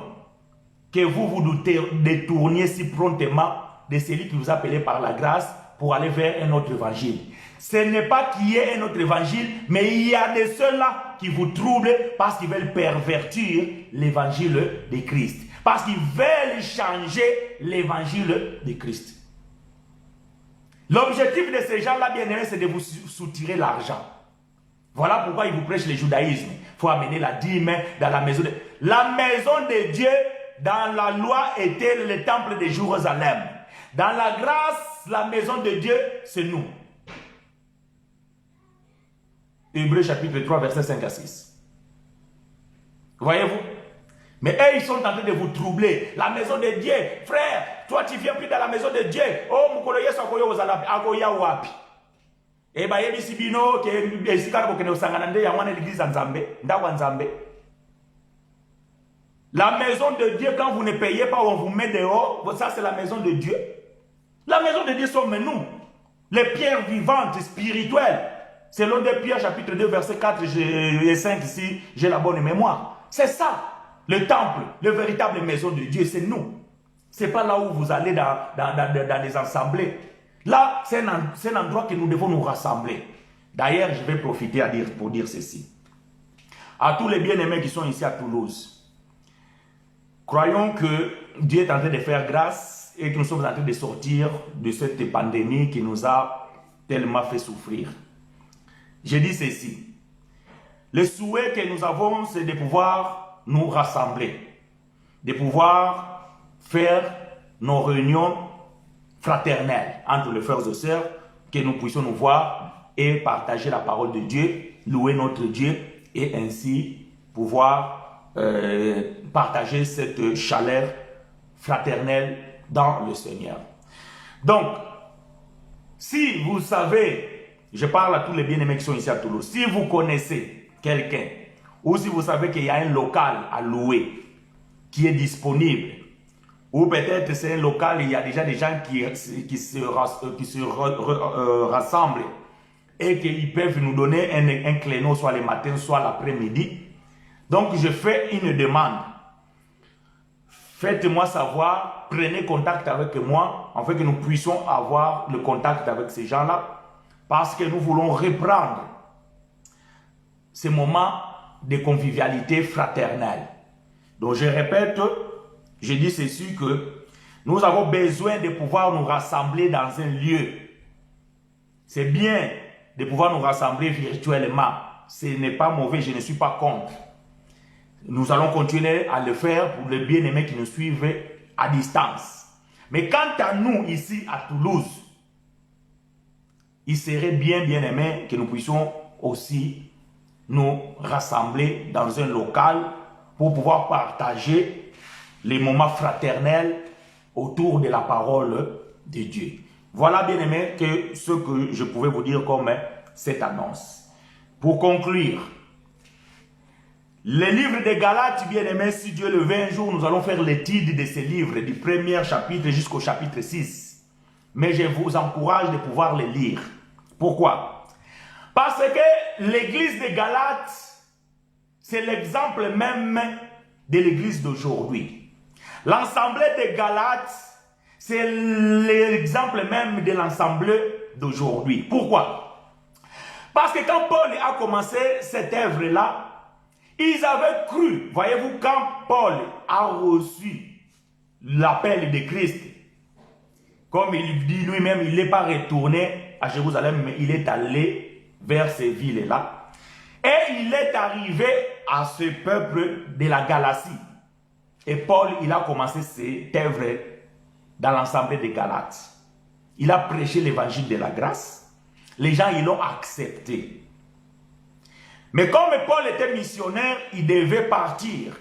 que vous vous détourniez si promptement de celui qui vous a appelé par la grâce pour aller vers un autre évangile. Ce n'est pas qu'il y ait un autre évangile, mais il y a de ceux-là qui vous troublent parce qu'ils veulent pervertir l'évangile de Christ. Parce qu'ils veulent changer l'évangile de Christ. L'objectif de ces gens-là, bien aimés, c'est de vous soutirer l'argent. Voilà pourquoi ils vous prêchent le judaïsme. Il faut amener la dîme dans la maison de... La maison de Dieu, dans la loi, était le temple de Jérusalem. Dans la grâce, la maison de Dieu, c'est nous. Hébreux chapitre 3, verset 5 à 6. Voyez-vous? Mais eux, ils sont en train de vous troubler. La maison de Dieu, frère, toi tu viens plus dans la maison de Dieu. Oh, mukolo yesu akoyo ozala akoya wapi. Eh ba yebi sibino ke esikana bokene osangana nde ya mwana l'église Nzambe, ndawa Nzambe. La maison de Dieu, quand vous ne payez pas, on vous met dehors. Ça, c'est la maison de Dieu. La maison de Dieu sommes nous. Les pierres vivantes, spirituelles. Selon 2 Pierre, chapitre 2, verset 4 et 5, si j'ai la bonne mémoire. C'est ça. Le temple, la véritable maison de Dieu, c'est nous. Ce n'est pas là où vous allez dans les assemblées. Là, c'est un endroit que nous devons nous rassembler. D'ailleurs, je vais profiter pour dire ceci. À tous les bien-aimés qui sont ici à Toulouse, croyons que Dieu est en train de faire grâce et que nous sommes en train de sortir de cette pandémie qui nous a tellement fait souffrir. Je dis ceci. Le souhait que nous avons, c'est de pouvoir nous rassembler, de pouvoir faire nos réunions fraternelles entre les frères et sœurs, que nous puissions nous voir et partager la parole de Dieu, louer notre Dieu et ainsi pouvoir partager cette chaleur fraternelle dans le Seigneur. Donc, si vous savez, je parle à tous les bien-aimés qui sont ici à Toulouse, si vous connaissez quelqu'un, ou si vous savez qu'il y a un local à louer qui est disponible, Ou peut-être c'est un local, il y a déjà des gens qui se rassemblent et qu'ils peuvent nous donner un créneau soit le matin, soit l'après-midi. Donc je fais une demande. Faites-moi savoir, prenez contact avec moi, afin que nous puissions avoir le contact avec ces gens-là, parce que nous voulons reprendre ces moments de convivialité fraternelle. Donc je répète, je dis ceci que nous avons besoin de pouvoir nous rassembler dans un lieu. C'est bien de pouvoir nous rassembler virtuellement. Ce n'est pas mauvais, je ne suis pas contre. Nous allons continuer à le faire pour les bien-aimés qui nous suivent à distance. Mais quant à nous, ici à Toulouse, il serait bien aimé que nous puissions aussi nous rassembler dans un local pour pouvoir partager les moments fraternels autour de la parole de Dieu. Voilà, bien aimé, que ce que je pouvais vous dire comme cette annonce. Pour conclure, le livre de Galates, bien aimé, si Dieu le veut un jour, nous allons faire l'étude de ces livres, du premier chapitre jusqu'au chapitre 6. Mais je vous encourage de pouvoir les lire. Pourquoi? Parce que l'église de Galates, c'est l'exemple même de l'église d'aujourd'hui. L'assemblée de Galates, c'est l'exemple même de l'assemblée d'aujourd'hui. Pourquoi? Parce que quand Paul a commencé cette œuvre-là, ils avaient cru, voyez-vous, quand Paul a reçu l'appel de Christ, comme il dit lui-même, il n'est pas retourné à Jérusalem, mais il est allé vers ces villes-là. Et il est arrivé à ce peuple de la Galatie. Et Paul, il a commencé cette œuvre dans l'ensemble des Galates. Il a prêché l'évangile de la grâce. Les gens, ils l'ont accepté. Mais comme Paul était missionnaire, il devait partir.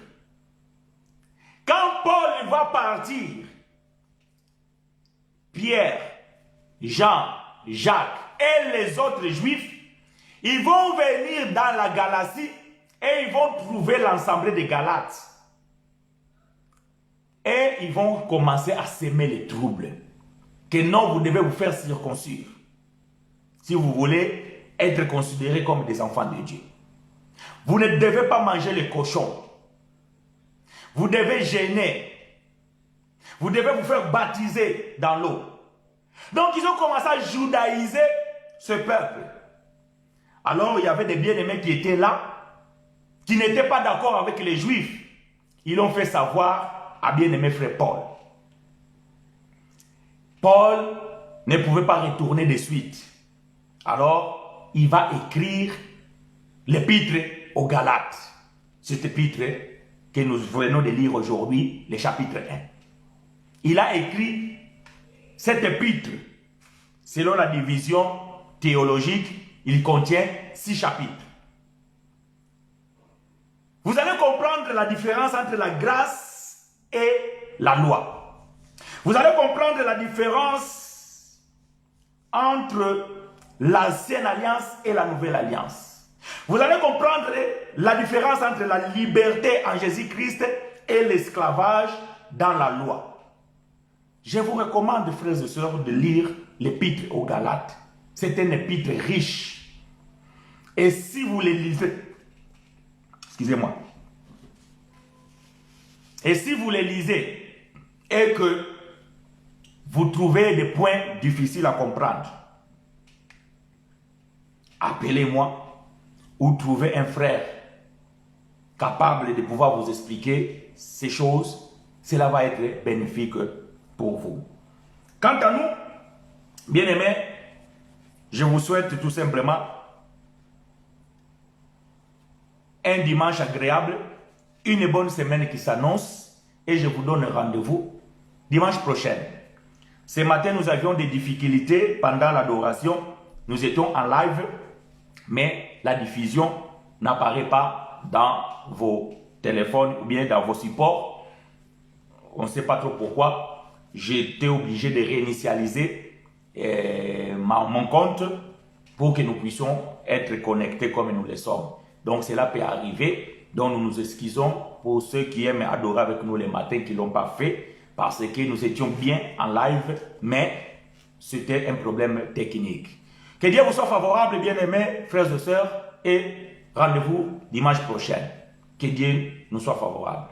Quand Paul va partir, Pierre, Jean, Jacques et les autres juifs, ils vont venir dans la Galatie et ils vont trouver l'ensemble des Galates. Et ils vont commencer à s'aimer les troubles. Que non, vous devez vous faire circoncire. Si vous voulez être considérés comme des enfants de Dieu. Vous ne devez pas manger les cochons. Vous devez jeûner. Vous devez vous faire baptiser dans l'eau. Donc ils ont commencé à judaïser ce peuple. Alors il y avait des bien-aimés qui étaient là, qui n'étaient pas d'accord avec les juifs. Ils l'ont fait savoir à bien-aimé frère Paul. Paul ne pouvait pas retourner de suite. Alors il va écrire l'épître aux Galates. Cet épître que nous venons de lire aujourd'hui, le chapitre 1. Il a écrit cet épître, selon la division théologique, il contient 6 chapitres. Vous allez comprendre la différence entre la grâce et la loi. Vous allez comprendre la différence entre l'ancienne alliance et la nouvelle alliance. Vous allez comprendre la différence entre la liberté en Jésus-Christ et l'esclavage dans la loi. Je vous recommande, frères et sœurs, de lire l'épître aux Galates. C'est un épître riche. Et si vous le lisez, excusez-moi, et si vous le lisez et que vous trouvez des points difficiles à comprendre, appelez-moi ou trouvez un frère capable de pouvoir vous expliquer ces choses. Cela va être bénéfique pour vous. Quant à nous, bien-aimés, je vous souhaite tout simplement un dimanche agréable, une bonne semaine qui s'annonce et je vous donne rendez-vous dimanche prochain. Ce matin, nous avions des difficultés pendant l'adoration. Nous étions en live, mais la diffusion n'apparaît pas dans vos téléphones ou bien dans vos supports. On ne sait pas trop pourquoi. J'étais obligé de réinitialiser mon compte pour que nous puissions être connectés comme nous le sommes. Donc cela peut arriver. Donc nous nous excusons pour ceux qui aiment adorer avec nous les matins qui ne l'ont pas fait. parce que nous étions bien en live, mais c'était un problème technique. Que Dieu vous soit favorable, bien-aimés, frères et sœurs, et rendez-vous dimanche prochain. Que Dieu nous soit favorable.